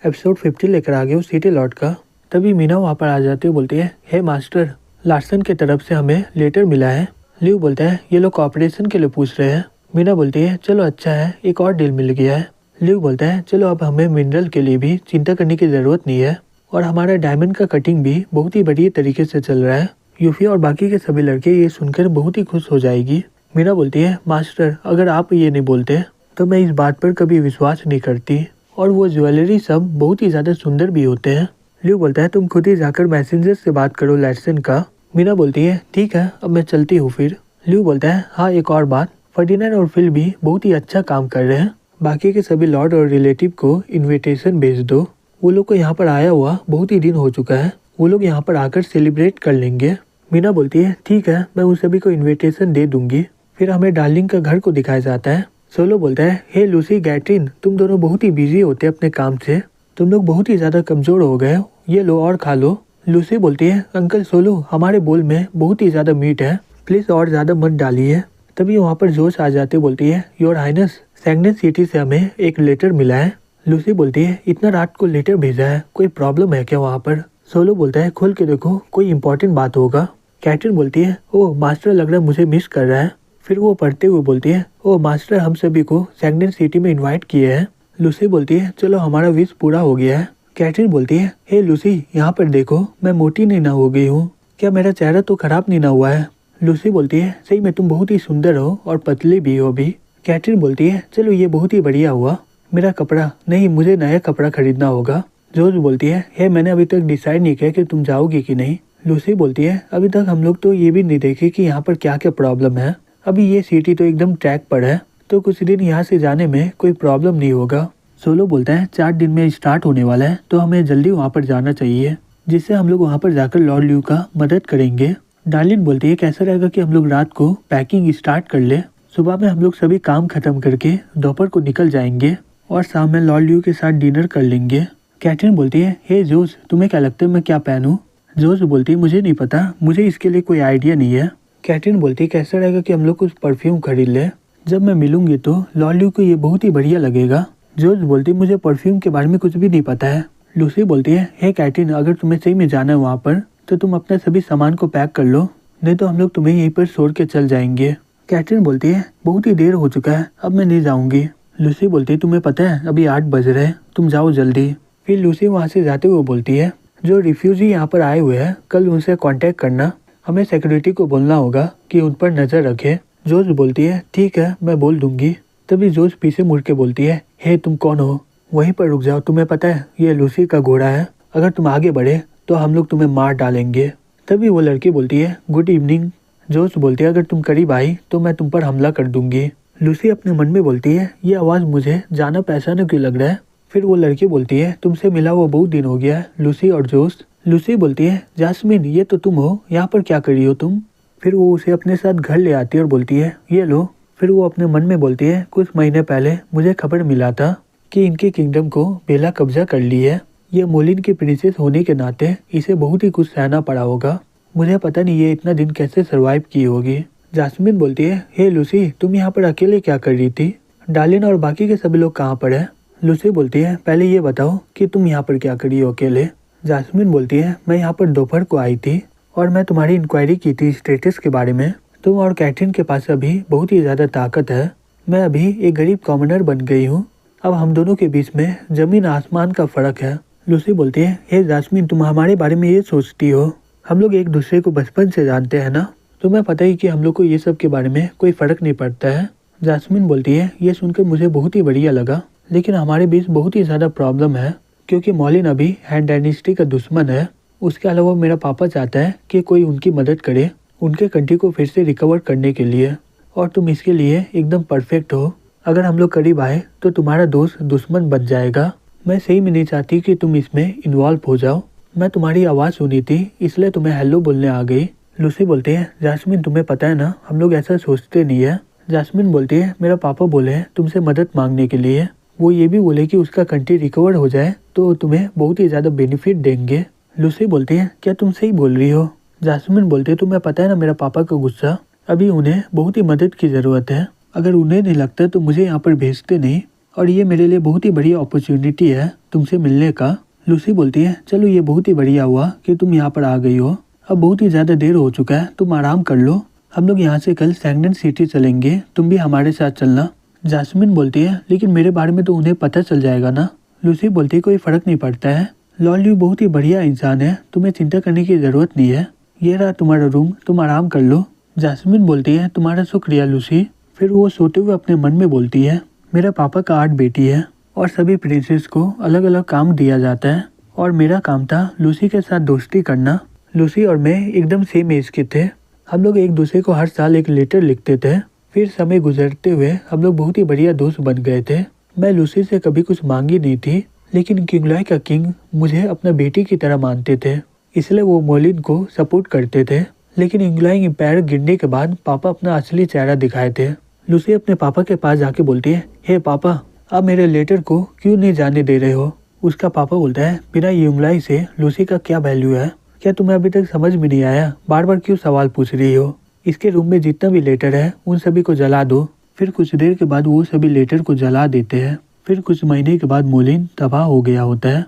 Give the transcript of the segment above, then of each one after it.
Episode 50 लेकर आ गए हो सिटी लॉट का। तभी मीना वहाँ पर आ जाती है, बोलती है हे मास्टर, लार्सन की तरफ से हमें लेटर मिला है। लियो बोलता है ये लोग ऑपरेशन के लिए पूछ रहे हैं। मीना बोलती है चलो अच्छा है, एक और डील मिल गया है। लियो बोलता है चलो अब हमें मिनरल के लिए भी चिंता करने की जरूरत नहीं है और हमारा डायमंड का कटिंग भी बहुत ही बढ़िया तरीके से चल रहा है। यूफी और बाकी के सभी लड़के ये सुनकर बहुत ही खुश हो जाएगी। मीना बोलती है मास्टर, अगर आप ये नहीं बोलते तो मैं इस बात पर कभी विश्वास नहीं करती, और वो ज्वेलरी सब बहुत ही ज्यादा सुंदर भी होते हैं। लियो बोलता है तुम खुद ही जाकर मैसेंजर से बात करो लार्सन का। मीना बोलती है ठीक है, अब मैं चलती हूँ फिर। लियो बोलता है हाँ एक और बात, फर्डिनेंड और फिल भी बहुत ही अच्छा काम कर रहे हैं, बाकी के सभी लॉर्ड और रिलेटिव को इन्विटेशन भेज दो। वो लोग को यहाँ पर आया हुआ बहुत ही दिन हो चुका है, वो लोग यहाँ पर आकर सेलिब्रेट कर लेंगे। मीना बोलती है ठीक है, मैं उन सभी को इन्विटेशन दे दूंगी। फिर हमें डार्लिंग का घर को दिखाया जाता है। सोलो बोलता है हे लूसी, गैट्रिन, तुम दोनों बहुत ही बिजी होते अपने काम से, तुम लोग बहुत ही ज्यादा कमजोर हो गए हो, ये लो और खा लो। लूसी बोलती है अंकल सोलो, हमारे बोल में बहुत ही ज्यादा मीट है, प्लीज और ज्यादा मत डालिए। तभी वहाँ पर जोश आ जाते, बोलती है योर हाइनेस, सैग्नेट सिटी से हमें एक लेटर मिला है। लूसी बोलती है इतना रात को लेटर भेजा है, कोई प्रॉब्लम है क्या वहाँ पर? सोलो बोलता है खोल के देखो, कोई इंपॉर्टेंट बात होगा। कैटरीन बोलती है ओह मास्टर, लग रहा है मुझे मिस कर रहा है। फिर वो पढ़ते हुए बोलती है ओह मास्टर, हम सभी को सैग्नेट सिटी में इनवाइट किए हैं। लूसी बोलती है चलो हमारा विश पूरा हो गया है। कैटरीन बोलती है हे लूसी, यहाँ पर देखो, मैं मोटी नहीं ना हो गई हूँ, क्या मेरा चेहरा तो खराब नहीं ना हुआ है? लूसी बोलती है सही में तुम बहुत ही सुंदर हो और पतली भी हो भी। कैटरीन बोलती है चलो ये बहुत ही बढ़िया हुआ, मेरा कपड़ा नहीं, मुझे नया कपड़ा खरीदना होगा। जोज बोलती है हे मैंने अभी तक डिसाइड नहीं किया कि तुम जाओगी कि नहीं। लूसी बोलती है अभी तक हम लोग तो ये भी नहीं देखे कि यहाँ पर क्या क्या प्रॉब्लम है, अभी ये सिटी तो एकदम ट्रैक पर है, तो कुछ दिन यहाँ से जाने में कोई प्रॉब्लम नहीं होगा। सोलो बोलता है 4 दिन में स्टार्ट होने वाला है, तो हमें जल्दी वहाँ पर जाना चाहिए, जिससे हम लोग वहाँ पर जाकर लॉर्ड ल्यू का मदद करेंगे। डार्लिन बोलती है कैसा रहेगा कि हम लोग रात को पैकिंग स्टार्ट कर ले, सुबह में हम लोग सभी काम खत्म करके दोपहर को निकल जाएंगे और शाम में लॉर्ड ल्यू के साथ डिनर कर लेंगे। कैटरीन बोलती है हे जोस, तुम्हें क्या लगता है मैं क्या पहनूं? जोस बोलती है मुझे नहीं पता, मुझे इसके लिए कोई आइडिया नहीं है। कैटरीन बोलती है कैसा रहेगा कि हम लोग कुछ परफ्यूम खरीद ले, जब मैं मिलूंगी तो लॉर्ड ल्यू को ये बहुत ही बढ़िया लगेगा। जोस बोलती है मुझे परफ्यूम के बारे में कुछ भी नहीं पता है। लूसी बोलती है हे कैटरीन, अगर तुम्हें सही में जाना है वहाँ पर तो तुम अपने सभी सामान को पैक कर लो, नहीं तो हम लोग तुम्हें यहीं पर छोड़ के चल जाएंगे। कैटरीन बोलती है बहुत ही देर हो चुका है, अब मैं नहीं जाऊंगी। लूसी बोलती है तुम्हें पता है अभी 8 बज रहे हैं, तुम जाओ जल्दी। फिर लूसी वहाँ से जाते हुए बोलती है जो रिफ्यूजी यहाँ पर आए हुए हैं कल उनसे कांटेक्ट करना, हमें सिक्योरिटी को बोलना होगा कि उन पर नजर रखे। जोश बोलती है ठीक है मैं बोल दूंगी। तभी जोश पीछे मुड़ के बोलती है हे तुम कौन हो, वहीं पर रुक जाओ, तुम्हें पता है ये लूसी का घोड़ा है, अगर तुम आगे बढ़े तो हम लोग तुम्हें मार डालेंगे। तभी वो लड़की बोलती है गुड इवनिंग। जोश बोलती है अगर तुम करीब आई तो मैं तुम पर हमला कर दूंगी। लूसी अपने मन में बोलती है ये आवाज मुझे जाना पहचाना क्यों लग रहा है। फिर वो लड़की बोलती है तुमसे मिला हुआ बहुत दिन हो गया है लूसी और जोश। लूसी बोलती है जास्मिन ये तो तुम हो, यहाँ पर क्या करी हो तुम? फिर वो उसे अपने साथ घर ले आती है और बोलती है ये लो। फिर वो अपने मन में बोलती है कुछ महीने पहले मुझे खबर मिला था कि इनके किंगडम को बेला कब्जा कर ली है, ये मोलिन की प्रिंसेस होने के नाते इसे बहुत ही कुछ सहना पड़ा होगा, मुझे पता नहीं ये इतना दिन कैसे सरवाइव की होगी। जास्मिन बोलती है हे लूसी, तुम यहाँ पर अकेले क्या कर रही थी? डार्लिन और बाकी के सभी लोग कहाँ पर है? लूसी बोलती है पहले ये बताओ कि तुम यहाँ पर क्या करी हो अकेले? जास्मिन बोलती है मैं यहाँ पर दोपहर को आई थी और मैं तुम्हारी इंक्वायरी की थी स्टेटस के बारे में, तुम और कैटरीन के पास अभी बहुत ही ज़्यादा ताकत है, मैं अभी एक गरीब कॉमनर बन गई हूँ, अब हम दोनों के बीच में जमीन आसमान का फर्क है। लूसी बोलती है हे जास्मिन, तुम हमारे बारे में ये सोचती हो, हम लोग एक दूसरे को बचपन से जानते हैं ना, तुम्हें पता ही कि हम लोग को ये सब के बारे में कोई फर्क नहीं पड़ता है। जास्मिन बोलती है ये सुनकर मुझे बहुत ही बढ़िया लगा, लेकिन हमारे बीच बहुत ही ज़्यादा प्रॉब्लम है, क्योंकि मॉलिन अभी हैंड डायनेस्टी का दुश्मन है, उसके अलावा मेरा पापा चाहता है कि कोई उनकी मदद करे उनके कंट्री को फिर से रिकवर करने के लिए, और तुम इसके लिए एकदम परफेक्ट हो, अगर हम लोग करीब आए तो तुम्हारा दोस्त दुश्मन बन जाएगा, मैं सही में नहीं चाहती कि तुम इसमें इन्वॉल्व हो जाओ, मैं तुम्हारी आवाज़ सुनी थी इसलिए तुम्हें हेलो बोलने आ गई। लूसी बोलती है जास्मिन तुम्हें पता है ना हम लोग ऐसा सोचते नहीं है। जास्मिन बोलती है मेरा पापा बोले हैं तुमसे मदद मांगने के लिए, वो ये भी बोले कि उसका कंट्री रिकवर हो जाए तो तुम्हें बहुत ही ज़्यादा बेनिफिट देंगे। लूसी बोलती है क्या तुम सही बोल रही हो? जास्मिन बोलती है तुम्हें पता है ना मेरा पापा का गुस्सा, अभी उन्हें बहुत ही मदद की ज़रूरत है, अगर उन्हें नहीं लगता तो मुझे यहाँ पर भेजते नहीं, और ये मेरे लिए बहुत ही बढ़िया अपॉर्चुनिटी है तुमसे मिलने का। लूसी बोलती है चलो ये बहुत ही बढ़िया हुआ कि तुम यहाँ पर आ गई हो। अब बहुत ही ज़्यादा देर हो चुका है, तुम आराम कर लो। हम लोग यहाँ से कल सैंगडन सिटी चलेंगे, तुम भी हमारे साथ चलना। जास्मिन बोलती है लेकिन मेरे बारे में तो उन्हें पता चल जाएगा ना। लूसी बोलती है कोई फ़र्क नहीं पड़ता है, लॉलियो बहुत ही बढ़िया इंसान है, तुम्हें चिंता करने की ज़रूरत नहीं है। ये रहा तुम्हारा रूम, तुम आराम कर लो। जास्मिन बोलती है तुम्हारा शुक्रिया लूसी। फिर वो सोते हुए अपने मन में बोलती है मेरा पापा का 8 बेटी है और सभी प्रिंसेस को अलग अलग काम दिया जाता है और मेरा काम था लूसी के साथ दोस्ती करना। लूसी और मैं एकदम सेम एज के थे, हम लोग एक दूसरे को हर साल एक लेटर लिखते थे। फिर समय गुजरते हुए हम लोग बहुत ही बढ़िया दोस्त बन गए थे। मैं लूसी से कभी कुछ मांगी नहीं थी, लेकिन किंगलॉय का किंग मुझे अपना बेटी की तरह मानते थे, इसलिए वो मोलिन को सपोर्ट करते थे। लेकिन इंग्लॉइंग एम्पायर गिरने के बाद पापा अपना असली चेहरा दिखाए थे। लूसी अपने पापा के पास जाके बोलती है हे पापा, आप मेरे लेटर को क्यों नहीं जाने दे रहे हो। उसका पापा बोलता है बिना इंग्लॉय से लूसी का क्या वैल्यू है, क्या तुम्हें अभी तक समझ में नहीं आया, बार बार क्यों सवाल पूछ रही हो। इसके रूम में जितना भी लेटर है उन सभी को जला दो। फिर कुछ देर के बाद वो सभी लेटर को जला देते हैं। फिर कुछ महीने के बाद मोलिन तबाह हो गया होता है,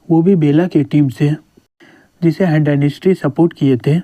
वो भी बेला की टीम से जिसे हैंड डायनेस्टी सपोर्ट किए थे।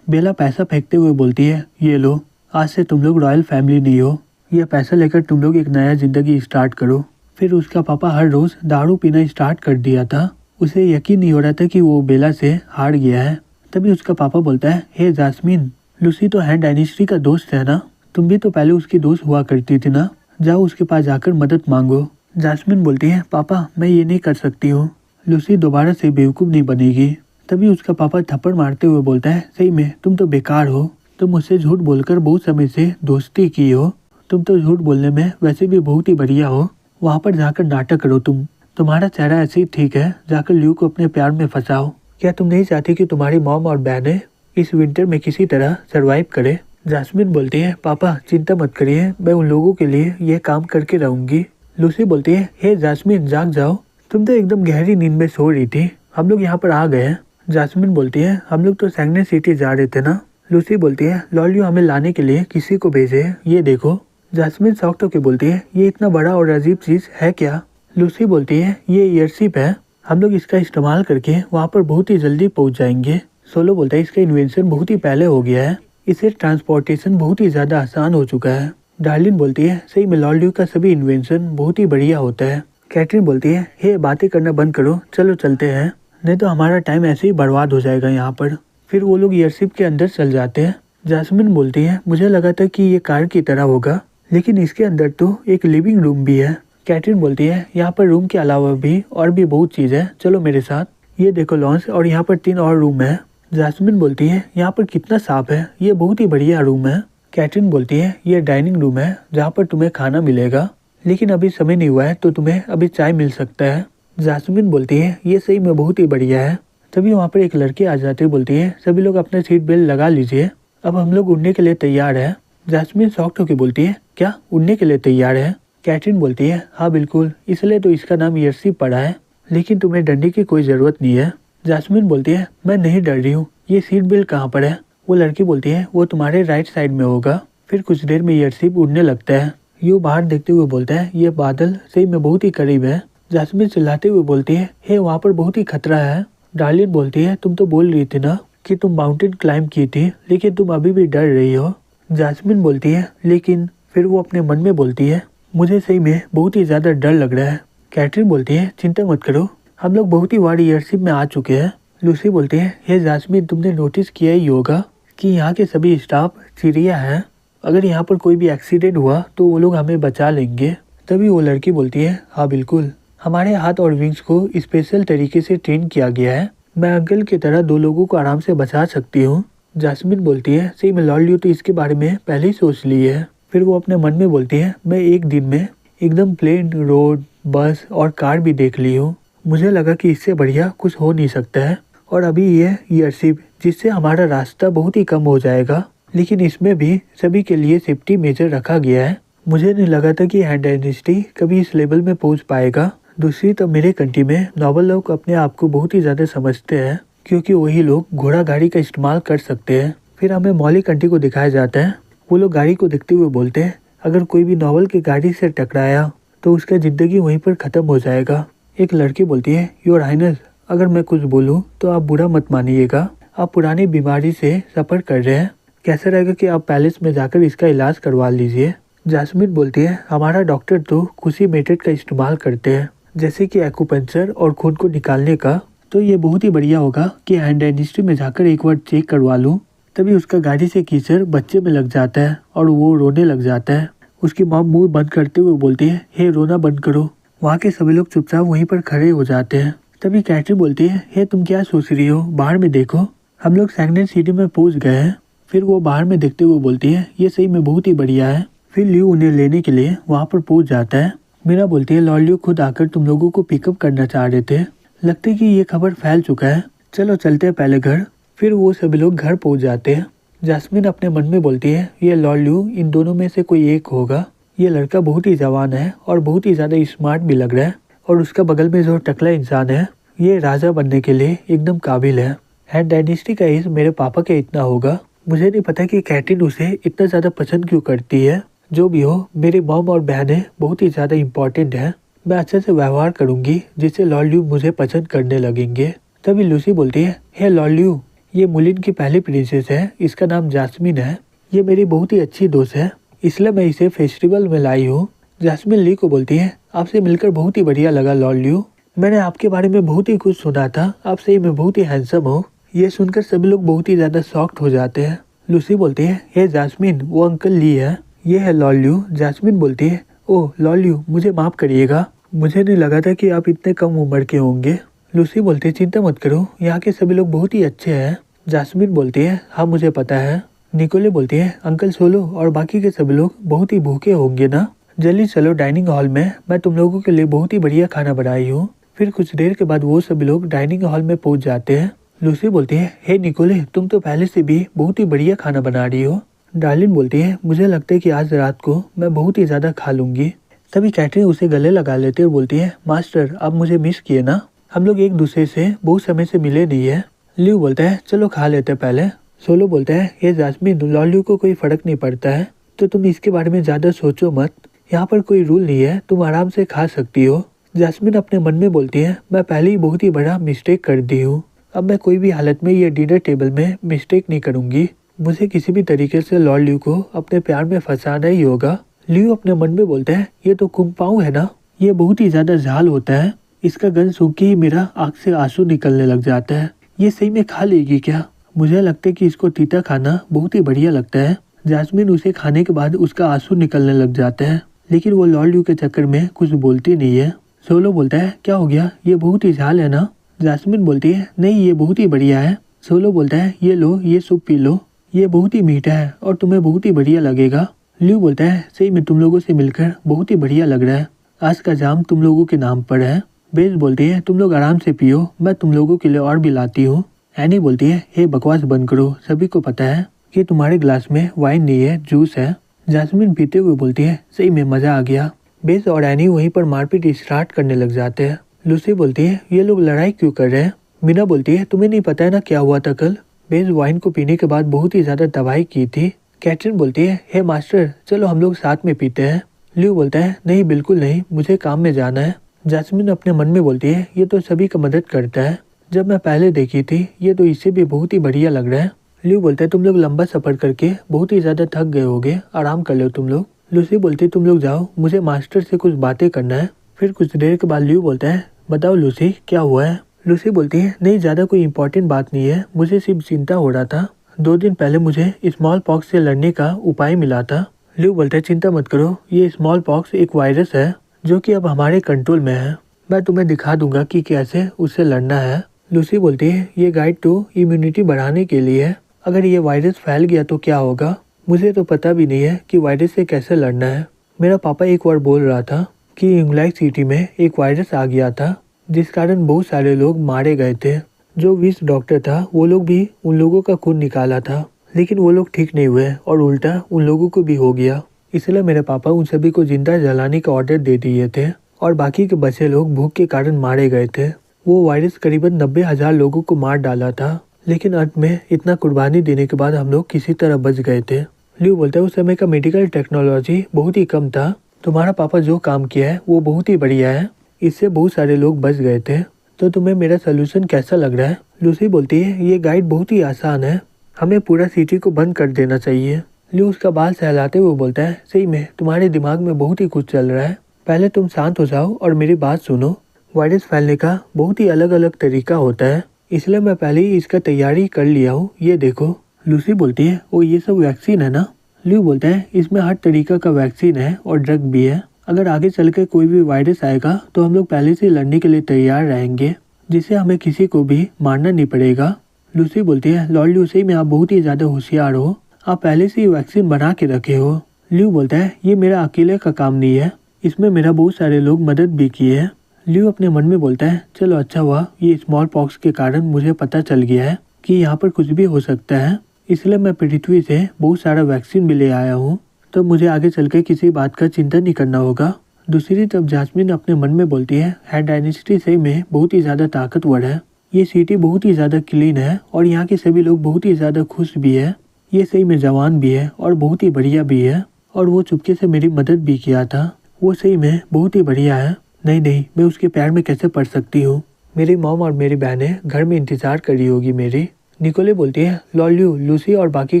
बेला पैसा फेंकते हुए बोलती है ये लो, आज से तुम लोग रॉयल फैमिली नहीं हो, यह पैसा लेकर तुम लोग एक नया जिंदगी स्टार्ट करो। फिर उसका पापा हर रोज दारू पीना स्टार्ट कर दिया था, उसे यकीन नहीं हो रहा था कि वो बेला से हार गया है। तभी उसका पापा बोलता है हे जास्मिन, लूसी तो हैंड डायनेस्टी का दोस्त है ना, तुम भी तो पहले उसकी दोस्त हुआ करती थी ना, जाओ उसके पास जाकर मदद मांगो। जास्मिन बोलती है पापा मैं ये नहीं कर सकती हूँ, लूसी दोबारा से बेवकूफ़ नहीं बनेगी। तभी उसका पापा थप्पड़ मारते हुए बोलता है सही में तुम तो बेकार हो, तुम मुझसे झूठ बोलकर बहुत समय से दोस्ती की हो, तुम तो झूठ बोलने में वैसे भी बहुत ही बढ़िया हो, वहाँ पर जाकर नाटक करो, तुम्हारा चेहरा ऐसे ही ठीक है, जाकर ल्यू को अपने प्यार में फंसाओ। क्या तुम नहीं चाहती कि तुम्हारी मॉम और बहनें इस विंटर में किसी तरह सरवाइव करे। जास्मिन बोलती है पापा चिंता मत करिए, मैं उन लोगों के लिए यह काम करके रहूंगी। लूसी बोलती है हे जास्मिन जाग जाओ, तुम तो एकदम गहरी नींद में सो रही थी, हम लोग यहाँ पर आ गए हैं। जास्मिन बोलती है हम लोग तो सैंगडन सिटी जा रहे थे ना। लूसी बोलती है लॉलियो हमें लाने के लिए किसी को भेजे, ये देखो। जास्मिन शॉक्ड होकर बोलती है ये इतना बड़ा और अजीब चीज है क्या। लूसी बोलती है ये एयरशिप है, हम लोग इसका इस्तेमाल करके वहाँ पर बहुत ही जल्दी पहुँच जाएंगे। सोलो बोलता है इसका इन्वेंशन बहुत ही पहले हो गया है, इससे ट्रांसपोर्टेशन बहुत ही ज़्यादा आसान हो चुका है। डार्लिन बोलती है सही में लॉलियो का सभी इन्वेंशन बहुत ही बढ़िया होता है। कैटरीन बोलती है हे बातें करना बंद करो, चलो चलते हैं, नहीं तो हमारा टाइम ऐसे ही बर्बाद हो जाएगा यहाँ पर। फिर वो लोग एयरशिप के अंदर चल जाते हैं। जास्मिन बोलती है मुझे लगा था कि ये कार की तरह होगा, लेकिन इसके अंदर तो एक लिविंग रूम भी है। कैटरीन बोलती है यहाँ पर रूम के अलावा भी और भी बहुत चीज़ है, चलो मेरे साथ, ये देखो लॉन्च और यहाँ पर 3 और रूम है। जास्मिन बोलती है यहाँ पर कितना साफ है, ये बहुत ही बढ़िया रूम है। कैटरीन बोलती है ये डाइनिंग रूम है जहाँ पर तुम्हें खाना मिलेगा, लेकिन अभी समय नहीं हुआ है तो तुम्हें अभी चाय मिल सकता है। जास्मिन बोलती है ये सही में बहुत ही बढ़िया है। तभी वहाँ पर एक लड़की आ जाती है, बोलती है सभी लोग अपने सीट बेल्ट लगा लीजिए, अब हम लोग उड़ने के लिए तैयार है। जास्मिन शॉक्ड होकर बोलती है क्या उड़ने के लिए तैयार है। कैटरीन बोलती है हाँ बिल्कुल, इसलिए तो इसका नाम एयरशिप पड़ा है, लेकिन तुम्हें डरने की कोई ज़रूरत नहीं है। जास्मिन बोलती है मैं नहीं डर रही हूँ, ये सीट बेल्ट कहाँ पर है। वो लड़की बोलती है वो तुम्हारे राइट साइड में होगा। फिर कुछ देर में एयरशिप उड़ने लगता है। यू बाहर देखते हुए बोलता है ये बादल सही में बहुत ही करीब है। जास्मिन चिल्लाते हुए बोलती है हे वहाँ पर बहुत ही खतरा है। डार्लिन बोलती है तुम तो बोल रही थी ना कि तुम माउंटेन क्लाइंब की थी, लेकिन तुम अभी भी डर रही हो। जास्मिन बोलती है लेकिन फिर वो अपने मन में बोलती है मुझे सही में बहुत ही ज़्यादा डर लग रहा है। कैटरीन बोलती है चिंता मत करो, हम लोग बहुत ही बार एयरशिप में आ चुके हैं। लूसी बोलती है हे जास्मिन तुमने नोटिस किया ही होगा कि यहाँ के सभी स्टाफ चिड़िया हैं, अगर यहाँ पर कोई भी एक्सीडेंट हुआ तो वो लोग हमें बचा लेंगे। तभी वो लड़की बोलती है हाँ बिल्कुल, हमारे हाथ और विंग्स को स्पेशल तरीके से ट्रेन किया गया है, मैं अंकल की तरह 2 लोगों को आराम से बचा सकती हूँ। जास्मिन बोलती है सही में लॉलियो तो इसके बारे में पहले ही सोच ली है। फिर वो अपने मन में बोलती है मैं एक दिन में एकदम प्लेन, रोड, बस और कार भी देख ली हूँ, मुझे लगा कि इससे बढ़िया कुछ हो नहीं सकता है। और अभी ये एयरशिप जिससे हमारा रास्ता बहुत ही कम हो जाएगा, लेकिन इसमें भी सभी के लिए सेफ्टी मेजर रखा गया है। मुझे नहीं लगा था कि हैंड डायनेस्टी कभी इस लेवल में पहुंच पाएगा। दूसरी तो मेरे कंट्री में नॉबल लोग अपने आप को बहुत ही ज़्यादा समझते हैं, क्योंकि वही लोग घोड़ा गाड़ी का इस्तेमाल कर सकते हैं। फिर हमें मॉली कंट्री को दिखाया जाता है, वो लोग गाड़ी को देखते हुए बोलते हैं अगर कोई भी नॉवल की गाड़ी से टकराया तो उसका ज़िंदगी वहीं पर ख़त्म हो जाएगा। एक लड़की बोलती है, योर हाइनेस, अगर मैं कुछ बोलूँ तो आप बुरा मत मानिएगा। आप पुरानी बीमारी से सफ़र कर रहे हैं, कैसा रहेगा कि आप पैलेस में जाकर इसका इलाज करवा लीजिए। जास्मिन बोलती है, हमारा डॉक्टर तो कुछ ही मेथड का इस्तेमाल करते हैं, जैसे कि एक्यूपंक्चर और खून को निकालने का। तो ये बहुत ही बढ़िया होगा कि हैंड डेंटिस्ट्री में जाकर एक बार चेक करवा लूँ। तभी उसका गाड़ी से कीचड़ बच्चे में लग जाता है और वो रोने लग जाता है। उसकी मॉम मुंह बंद करते हुए बोलती है, हे रोना बंद करो। वहाँ के सभी लोग चुपचाप वहीं पर खड़े हो जाते हैं। तभी कैटरी बोलती है, हे तुम क्या सोच रही हो, बाहर में देखो। हम लोग सेगनेट सिटी में पहुँच गए हैं। फिर वो बाहर में देखते हुए बोलती है, ये सही में बहुत ही बढ़िया है। फिर ल्यू उन्हें लेने के लिए वहाँ पर पहुँच जाता है। मीना बोलती है, लॉर्ड ल्यू खुद आकर तुम लोगों को पिकअप करना चाह रहे थे, लगता है कि ये खबर फैल चुका है, चलो चलते हैं पहले घर। फिर वो सभी लोग घर पहुँच जाते हैं। जास्मिन अपने मन में बोलती है, ये लॉर्ड ल्यू इन दोनों में से कोई एक होगा। ये लड़का बहुत ही जवान है और बहुत ही ज़्यादा स्मार्ट भी लग रहा है, और उसका बगल में जो टकला इंसान है ये राजा बनने के लिए एकदम काबिल है। हैंड डायनेस्टी का एज मेरे पापा के इतना होगा। मुझे नहीं पता कि कैटरीन उसे इतना ज़्यादा पसंद क्यों करती है। जो भी हो, मेरी मॉम और बहनें बहुत ही ज़्यादा इम्पोर्टेंट है। मैं अच्छे से व्यवहार करूंगी जिससे लॉर्ड ल्यू मुझे पसंद करने लगेंगे। तभी लूसी बोलती है, हे लॉर्ड ल्यू, ये मुलिन की पहली प्रिंसेस है, इसका नाम जास्मिन है। ये मेरी बहुत ही अच्छी दोस्त है, इसलिए मैं इसे फेस्टिवल में लाई हूँ। जास्मिन ली को बोलती है, आपसे मिलकर बहुत ही बढ़िया लगा लॉर्ड ल्यू। मैंने आपके बारे में बहुत ही कुछ सुना था, आप सही में बहुत ही हैंडसम हो। ये सुनकर सभी लोग बहुत ही ज्यादा शॉक्ड हो जाते हैं। लूसी बोलती है, हे जास्मिन, वो अंकल ली है, ये है लॉर्ड ल्यू। जास्मिन बोलती है, ओह लॉर्ड ल्यू, मुझे माफ करिएगा, मुझे नहीं लगा था कि आप इतने कम उम्र के होंगे। लूसी बोलती है, चिंता मत करो, यहाँ के सभी लोग बहुत ही अच्छे हैं। जास्मिन बोलती है, हाँ मुझे पता है। निकोले बोलती है, अंकल सोलो और बाकी के सभी लोग बहुत ही भूखे होंगे ना, जल्दी चलो डाइनिंग हॉल में, मैं तुम लोगों के लिए बहुत ही बढ़िया खाना बनाई हूँ। फिर कुछ देर के बाद वो सभी लोग डाइनिंग हॉल में पहुंच जाते हैं। लूसी बोलती है, हे निकोले, तुम तो पहले से भी बहुत ही बढ़िया खाना बना रही हो। डार्लिन बोलती है, मुझे लगता है कि आज रात को मैं बहुत ही ज्यादा खा लूंगी। तभी कैटरीन उसे गले लगा लेती है और बोलती है, मास्टर आप मुझे मिस किए ना, हम लोग एक दूसरे से बहुत समय से मिले नहीं है। ल्यू बोलता है, चलो खा लेते पहले। सोलो बोलता है, ये जास्मिन, लॉर्ड ल्यू को कोई फर्क नहीं पड़ता है, तो तुम इसके बारे में ज्यादा सोचो मत, यहाँ पर कोई रूल नहीं है, तुम आराम से खा सकती हो। जास्मिन अपने मन में बोलती है, मैं पहले ही बहुत ही बड़ा मिस्टेक कर दी हूँ, अब मैं कोई भी हालत में ये डिनर टेबल में मिस्टेक नहीं करूंगी। मुझे किसी भी तरीके से लॉर्ड ल्यू को अपने प्यार में फंसाना ही होगा। ल्यू अपने मन में बोलता है, ये तो कुंगपाऊ है ना, ये बहुत ही ज्यादा झाल होता है, इसका गंध सूख के ही मेरा आँख से आंसू निकलने लग जाता है, ये सही में खा लेगी क्या? मुझे लगता है कि इसको तीता खाना बहुत ही बढ़िया लगता है। जास्मिन उसे खाने के बाद उसका आंसू निकलने लग जाता है, लेकिन वो लॉर्ड ल्यू के चक्कर में कुछ बोलती नहीं है। सोलो बोलता है, क्या हो गया, ये बहुत ही झाल है ना? जास्मिन बोलती है, नहीं ये बहुत ही बढ़िया है। सोलो बोलता है, ये लो, ये सूप पी लो, ये बहुत ही मीठा है और तुम्हें बहुत ही बढ़िया लगेगा। ल्यू बोलता है, सही में तुम लोगों से मिलकर बहुत ही बढ़िया लग रहा है, आज का जाम तुम लोगों के नाम पर है। बेस बोलती है, तुम लोग आराम से पियो, मैं तुम लोगों के लिए और भी लाती हूँ। एनी बोलती है, हे बकवास बंद करो, सभी को पता है कि तुम्हारे ग्लास में वाइन नहीं है, जूस है। जास्मिन पीते हुए बोलती है, सही में मजा आ गया। बेस और एनी वहीं पर मारपीट स्टार्ट करने लग जाते हैं। लूसी बोलती है, ये लोग लड़ाई क्यों कर रहे हैं? मीना बोलती है, तुम्हें नहीं पता है ना क्या हुआ था कल? बेस वाइन को पीने के बाद बहुत ही ज्यादा तबाही की थी। कैटरीन बोलती है, हे मास्टर, चलो हम लोग साथ में पीते हैं। ल्यू बोलता है, नहीं बिल्कुल नहीं, मुझे काम में जाना है। जास्मिन अपने मन में बोलती है, ये तो सभी का मदद करता है, जब मैं पहले देखी थी, ये तो इससे भी बहुत ही बढ़िया लग रहा है। ल्यू बोलता है, तुम लोग लंबा सफर करके बहुत ही ज्यादा थक गए होगे, आराम कर लो तुम लोग। लूसी बोलती है, तुम लोग जाओ, मुझे मास्टर से कुछ बातें करना है। फिर कुछ देर के बाद ल्यू बोलता है, बताओ लूसी क्या हुआ है? लूसी बोलती है, नहीं ज्यादा कोई इम्पोर्टेंट बात नहीं है, मुझे सिर्फ चिंता हो रहा था, 2 दिन पहले मुझे स्मॉल पॉक्स से लड़ने का उपाय मिला था। ल्यू बोलता है, चिंता मत करो, ये स्मॉल पॉक्स एक वायरस है जो कि अब हमारे कंट्रोल में है, मैं तुम्हें दिखा दूंगा कि कैसे उससे लड़ना है। लूसी बोलती है, ये गाइड तो इम्यूनिटी बढ़ाने के लिए है, अगर ये वायरस फैल गया तो क्या होगा? मुझे तो पता भी नहीं है कि वायरस से कैसे लड़ना है। मेरा पापा एक बार बोल रहा था कि इंग्लैंड सिटी में एक वायरस आ गया था, जिस कारण बहुत सारे लोग मारे गए थे। जो 20 डॉक्टर था वो लोग भी उन लोगों का खून निकाला था, लेकिन वो लोग ठीक नहीं हुए और उल्टा उन लोगों को भी हो गया। इसलिए मेरे पापा उन सभी को जिंदा जलाने का ऑर्डर दे दिए थे और बाकी के बचे लोग भूख के कारण मारे गए थे। वो वायरस करीबन 90,000 लोगों को मार डाला था, लेकिन अंत में इतना कुर्बानी देने के बाद हम लोग किसी तरह बच गए थे। ल्यू बोलता है, उस समय का मेडिकल टेक्नोलॉजी बहुत ही कम था, तुम्हारा पापा जो काम किया है वो बहुत ही बढ़िया है, इससे बहुत सारे लोग बच गए थे। तो तुम्हें मेरा सोल्यूशन कैसा लग रहा है? लूसी बोलती है ये गाइड बहुत ही आसान है, हमें पूरा सिटी को बंद कर देना चाहिए। ल्यू उसका बाल सहलाते हुए बोलता है सही में तुम्हारे दिमाग में बहुत ही कुछ चल रहा है, पहले तुम शांत हो जाओ और मेरी बात सुनो। वायरस फैलने का बहुत ही अलग अलग तरीका होता है, इसलिए मैं पहले ही इसका तैयारी कर लिया हूँ, ये देखो। लूसी बोलती है ओ ये सब वैक्सीन है ना? ल्यू बोलता है इसमें हर तरीका का वैक्सीन है और ड्रग भी है, अगर आगे चल के कोई भी वायरस आएगा तो हम लोग पहले से लड़ने के लिए तैयार रहेंगे, जिससे हमें किसी को भी मारना नहीं पड़ेगा। लूसी बोलती है लॉर्ड ल्यू सही में आप बहुत ही ज्यादा होशियार हो, आप पहले से ही वैक्सीन बना के रखे हो। ल्यू बोलता है ये मेरा अकेले का काम नहीं है, इसमें मेरा बहुत सारे लोग मदद भी किए हैं। ल्यू अपने मन में बोलता है चलो अच्छा हुआ ये स्मॉल पॉक्स के कारण मुझे पता चल गया है कि यहाँ पर कुछ भी हो सकता है, इसलिए मैं पृथ्वी से बहुत सारा वैक्सीन भी ले आया हूँ, तो मुझे आगे चल के किसी बात का चिंता नहीं करना होगा। दूसरी तरफ जास्मिन अपने मन में बोलती है हैड डायनेस्टी सही में बहुत ही ज्यादा ताकतवर है, ये सिटी बहुत ही ज्यादा क्लीन है और यहाँ के सभी लोग बहुत ही ज्यादा खुश भी है, ये सही में जवान भी है और बहुत ही बढ़िया भी है, और वो चुपके से मेरी मदद भी किया था, वो सही में बहुत ही बढ़िया है। नहीं नहीं मैं उसके प्यार में कैसे पड़ सकती हूँ, मेरी मॉम और मेरी बहनें घर में इंतजार कर रही होगी मेरी। निकोले बोलती है लॉर्ड ल्यू लूसी और बाकी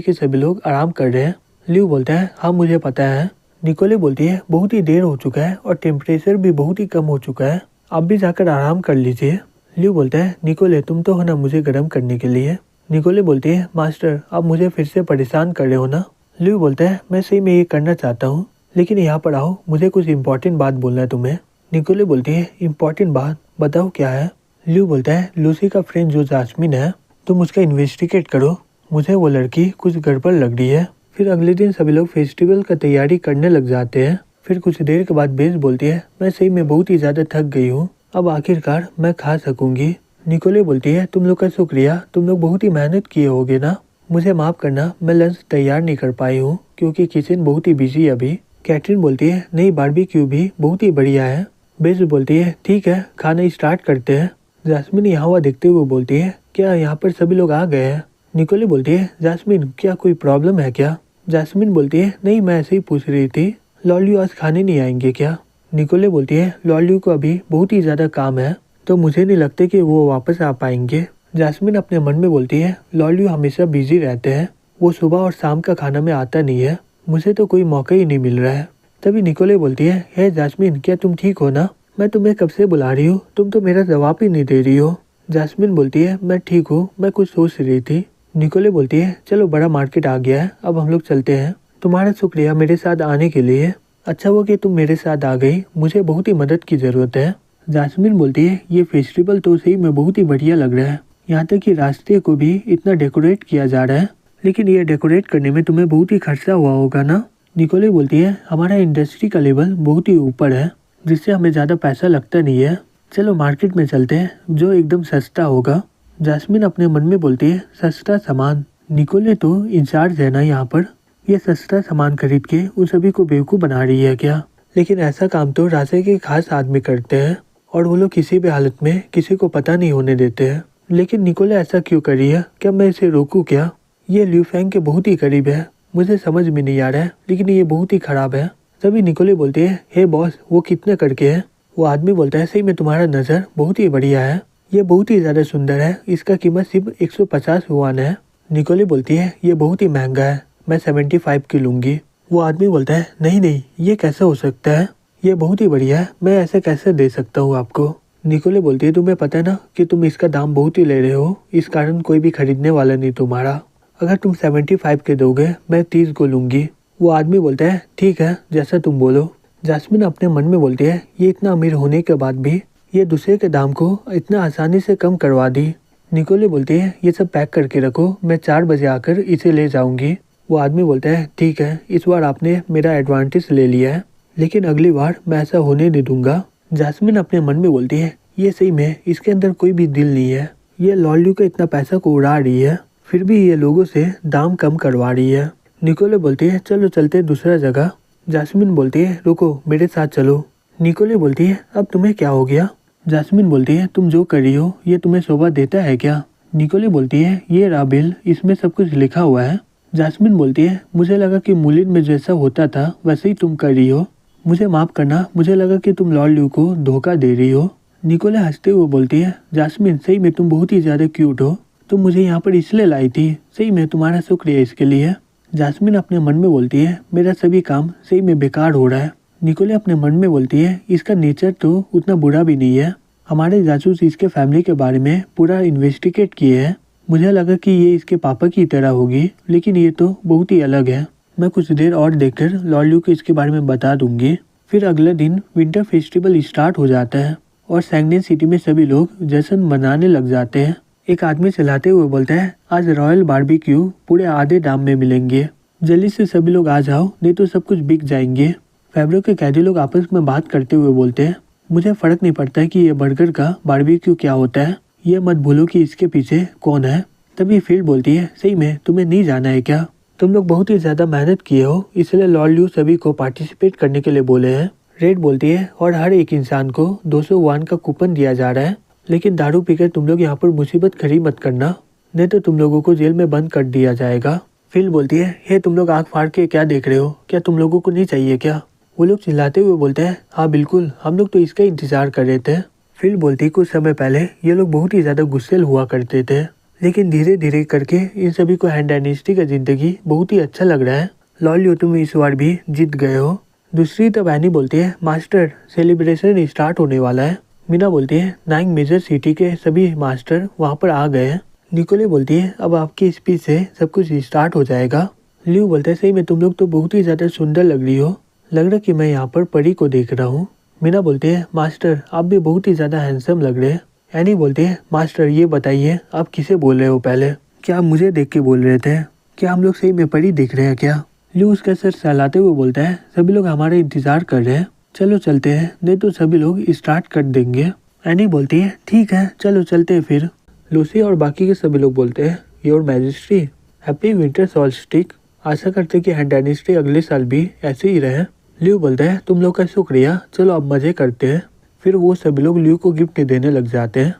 के सभी लोग आराम कर रहे हैं। ल्यू बोलता है हाँ मुझे पता है। निकोले बोलती है बहुत ही देर हो चुका है और टेम्परेचर भी बहुत ही कम हो चुका है, आप भी जाकर आराम कर लीजिए। ल्यू बोलता है निकोले तुम तो हो ना मुझे गर्म करने के लिए। निकोले बोलती है मास्टर आप मुझे फिर से परेशान कर रहे हो ना। ल्यू बोलता है मैं सही में ये करना चाहता हूँ, लेकिन यहाँ पर आओ मुझे कुछ इम्पोर्टेंट बात बोलना है तुम्हें। निकोले बोलती है इम्पोर्टेंट बात बताओ क्या है। ल्यू बोलता है लूसी का फ्रेंड जो जास्मिन है तुम उसका इन्वेस्टिगेट करो, मुझे वो लड़की कुछ गड़बड़ लग रही है। फिर अगले दिन सभी लोग फेस्टिवल का तैयारी करने लग जाते हैं। फिर कुछ देर के बाद बेस बोलती है मैं सही में बहुत ही ज्यादा थक गई हूँ, अब आखिरकार मैं खा सकूंगी। निकोले बोलती है तुम लोग का शुक्रिया, तुम लोग बहुत ही मेहनत किए होगे ना, मुझे माफ करना मैं लंच तैयार नहीं कर पाई हूँ क्योंकि किचन बहुत ही बिजी है अभी। कैटरीन बोलती है नहीं बारबेक्यू भी बहुत ही बढ़िया है। बेस बोलती है ठीक है खाना स्टार्ट करते हैं। जास्मिन यहाँ हुआ देखते हुए बोलती है क्या यहाँ पर सभी लोग आ गए हैं? निकोले बोलती है जास्मिन क्या कोई प्रॉब्लम है क्या? जास्मिन बोलती है नहीं मैं ऐसे ही पूछ रही थी, लॉर्ड ल्यू आज खाने नहीं आएंगे क्या? निकोले बोलती है लॉर्ड ल्यू को अभी बहुत ही ज्यादा काम है तो मुझे नहीं लगता कि वो वापस आ पाएंगे। जास्मिन अपने मन में बोलती है लॉर्ड ल्यू हमेशा बिजी रहते हैं, वो सुबह और शाम का खाना में आता नहीं है, मुझे तो कोई मौका ही नहीं मिल रहा है। तभी निकोले बोलती है हे जास्मिन क्या तुम ठीक हो ना, मैं तुम्हें कब से बुला रही हूँ तुम तो मेरा जवाब ही नहीं दे रही हो। जास्मिन बोलती है मैं ठीक हूँ, मैं कुछ सोच रही थी। निकोले बोलती है चलो बड़ा मार्केट आ गया है अब हम लोग चलते हैं, तुम्हारा शुक्रिया मेरे साथ आने के लिए, अच्छा वो कि तुम मेरे साथ आ गई, मुझे बहुत ही मदद की जरूरत है। जास्मिन बोलती है ये फेस्टिवल तो सही में बहुत ही बढ़िया लग रहा है, यहाँ तक कि रास्ते को भी इतना डेकोरेट किया जा रहा है, लेकिन ये डेकोरेट करने में तुम्हें बहुत ही खर्चा हुआ होगा ना। निकोले बोलती है हमारा इंडस्ट्री का लेवल बहुत ही ऊपर है जिससे हमें ज्यादा पैसा लगता नहीं है, चलो मार्केट में चलते हैं जो एकदम सस्ता होगा। जास्मिन अपने मन में बोलती है सस्ता सामान, निकोले तो इंचार्ज है ना यहाँ पर, ये सस्ता सामान खरीद के उन सभी को बेवकूफ़ बना रही है क्या? लेकिन ऐसा काम तो रास्ते के खास आदमी करते हैं और वो लोग किसी भी हालत में किसी को पता नहीं होने देते हैं, लेकिन निकोले ऐसा क्यों कर रही है? क्या मैं इसे रोकूं क्या? ये ल्यू फेंग के बहुत ही करीब है, मुझे समझ में नहीं आ रहा है, लेकिन ये बहुत ही खराब है। तभी निकोले बोलती है हे बॉस वो कितने करके है? वो आदमी बोलता है सही में तुम्हारा नज़र बहुत ही बढ़िया है, ये बहुत ही ज़्यादा सुंदर है, इसका कीमत सिर्फ 150 युआन है। निकोले बोलती है ये बहुत ही महंगा है, मैं 75 की लूँगी। वो आदमी बोलता है नहीं नहीं ये कैसे हो सकता है, ये बहुत ही बढ़िया है, मैं ऐसे कैसे दे सकता हूँ आपको। निकोले बोलती है तुम्हें पता है ना कि तुम इसका दाम बहुत ही ले रहे हो, इस कारण कोई भी खरीदने वाला नहीं तुम्हारा, अगर तुम 75 के दोगे मैं 30 को लूँगी। वो आदमी बोलता है ठीक है जैसा तुम बोलो। जास्मिन अपने मन में बोलती है ये इतना अमीर होने के बाद भी ये दूसरे के दाम को इतना आसानी से कम करवा दी। निकोले बोलती है ये सब पैक करके रखो, मैं 4 बजे आकर इसे ले जाऊंगी। वो आदमी बोलता है ठीक है इस बार आपने मेरा एडवांटेज ले लिया है, लेकिन अगली बार मैं ऐसा होने नहीं दूंगा। जास्मिन अपने मन में बोलती है ये सही में इसके अंदर कोई भी दिल नहीं है, ये लॉर्ड ल्यू का इतना पैसा को उड़ा रही है फिर भी ये लोगों से दाम कम करवा रही है। निकोले बोलती है चलो चलते दूसरा जगह। जास्मिन बोलती है रुको मेरे साथ चलो। निकोले बोलती है अब तुम्हें क्या हो गया? जास्मिन बोलती है तुम जो कर रही हो ये तुम्हें शोभा देता है क्या? निकोले बोलती है ये रहा बिल, इसमें सब कुछ लिखा हुआ है। जास्मिन बोलती है मुझे लगा कि मुलिन में जैसा होता था वैसे ही तुम कर रही हो, मुझे माफ करना, मुझे लगा कि तुम लॉर्ड ल्यू को धोखा दे रही हो। निकोले हंसते हुए बोलती है, जास्मिन सही में तुम बहुत ही ज्यादा क्यूट हो, तुम मुझे यहाँ पर इसलिए लाई थी, सही में तुम्हारा शुक्रिया इसके लिए। जास्मिन अपने मन में बोलती है, मेरा सभी काम सही में बेकार हो रहा है। निकोले अपने मन में बोलती है, इसका नेचर तो उतना बुरा भी नहीं है, हमारे जासूस इसके फैमिली के बारे में पूरा इन्वेस्टिगेट किए हैं, मुझे लगा कि ये इसके पापा की तरह होगी, लेकिन ये तो बहुत ही अलग है। मैं कुछ देर और देखकर लॉर्ड ल्यू को इसके बारे में बता दूंगी। फिर अगले दिन विंटर फेस्टिवल स्टार्ट हो जाता है और सैंगडियन सिटी में सभी लोग जश्न मनाने लग जाते हैं। एक आदमी चलाते हुए बोलता है, आज रॉयल बारबेक्यू पूरे आधे दाम में मिलेंगे, जल्दी से सभी लोग आ जाओ, नहीं तो सब कुछ बिक जाएंगे। फैब्रो के कैदी लोग आपस में बात करते हुए बोलते हैं, मुझे फर्क नहीं पड़ता कि ये बर्गर का बारबेक्यू क्या होता है, ये मत भूलो कि इसके पीछे कौन है। तभी फील्ड बोलती है, सही में तुम्हें नहीं जाना है क्या? तुम लोग बहुत ही ज्यादा मेहनत किए हो, इसलिए लॉर्ड ल्यू सभी को पार्टिसिपेट करने के लिए बोले हैं। रेड बोलती है, और हर एक इंसान को 200 वान का कूपन दिया जा रहा है, लेकिन दारू पीकर तुम लोग यहाँ पर मुसीबत खड़ी मत करना, नहीं तो तुम लोगों को जेल में बंद कर दिया जाएगा। फील्ड बोलती है, हे तुम लोग आंख फाड़ के क्या देख रहे हो, क्या तुम लोगों को नहीं चाहिए क्या? वो लोग चिल्लाते हुए बोलते हैं, हाँ बिल्कुल, हम लोग तो इसका इंतजार कर रहे थे। फील्ड बोलती है, कुछ समय पहले ये लोग बहुत ही ज्यादा गुस्सेल हुआ करते थे, लेकिन धीरे धीरे करके इन सभी को हैंड डायनेस्टी का जिंदगी बहुत ही अच्छा लग रहा है। लॉर्ड ल्यू तुम इस बार भी जीत गए हो। दूसरी तब एनी बोलती है, मास्टर सेलिब्रेशन स्टार्ट होने वाला है। मीना बोलती है, 9 मेजर सिटी के सभी मास्टर वहाँ पर आ गए हैं। निकोले बोलती है, अब आपकी स्पीच से सब कुछ स्टार्ट हो जाएगा। ल्यू बोलते है, सही में तुम लोग तो बहुत ही ज्यादा सुंदर लग रही हो, लग रहा कि मैं यहाँ पर परी को देख रहा हूँ। मीना बोलती है, मास्टर आप भी बहुत ही ज्यादा हैंडसम लग रहे हैं। एनी बोलती है, मास्टर ये बताइए आप किसे बोल रहे हो पहले, क्या आप मुझे देख के बोल रहे थे, क्या हम लोग सही में परी दिख रहे हैं क्या? ल्यू उसका सर सहलाते हुए बोलता है, सभी लोग हमारा इंतजार कर रहे हैं, चलो चलते हैं, नहीं तो सभी लोग स्टार्ट कर देंगे। एनी बोलती है, ठीक है चलो चलते हैं फिर। लूसी और बाकी के सभी लोग बोलते हैं, your majesty happy winter solstice, आशा करते हैं कि हैंड डायनेस्टी अगले साल भी ऐसे ही रहे। ल्यू बोलता है, तुम लोग का शुक्रिया, चलो अब मजे करते हैं। फिर वो सभी लोग ल्यू को गिफ्ट देने लग जाते हैं।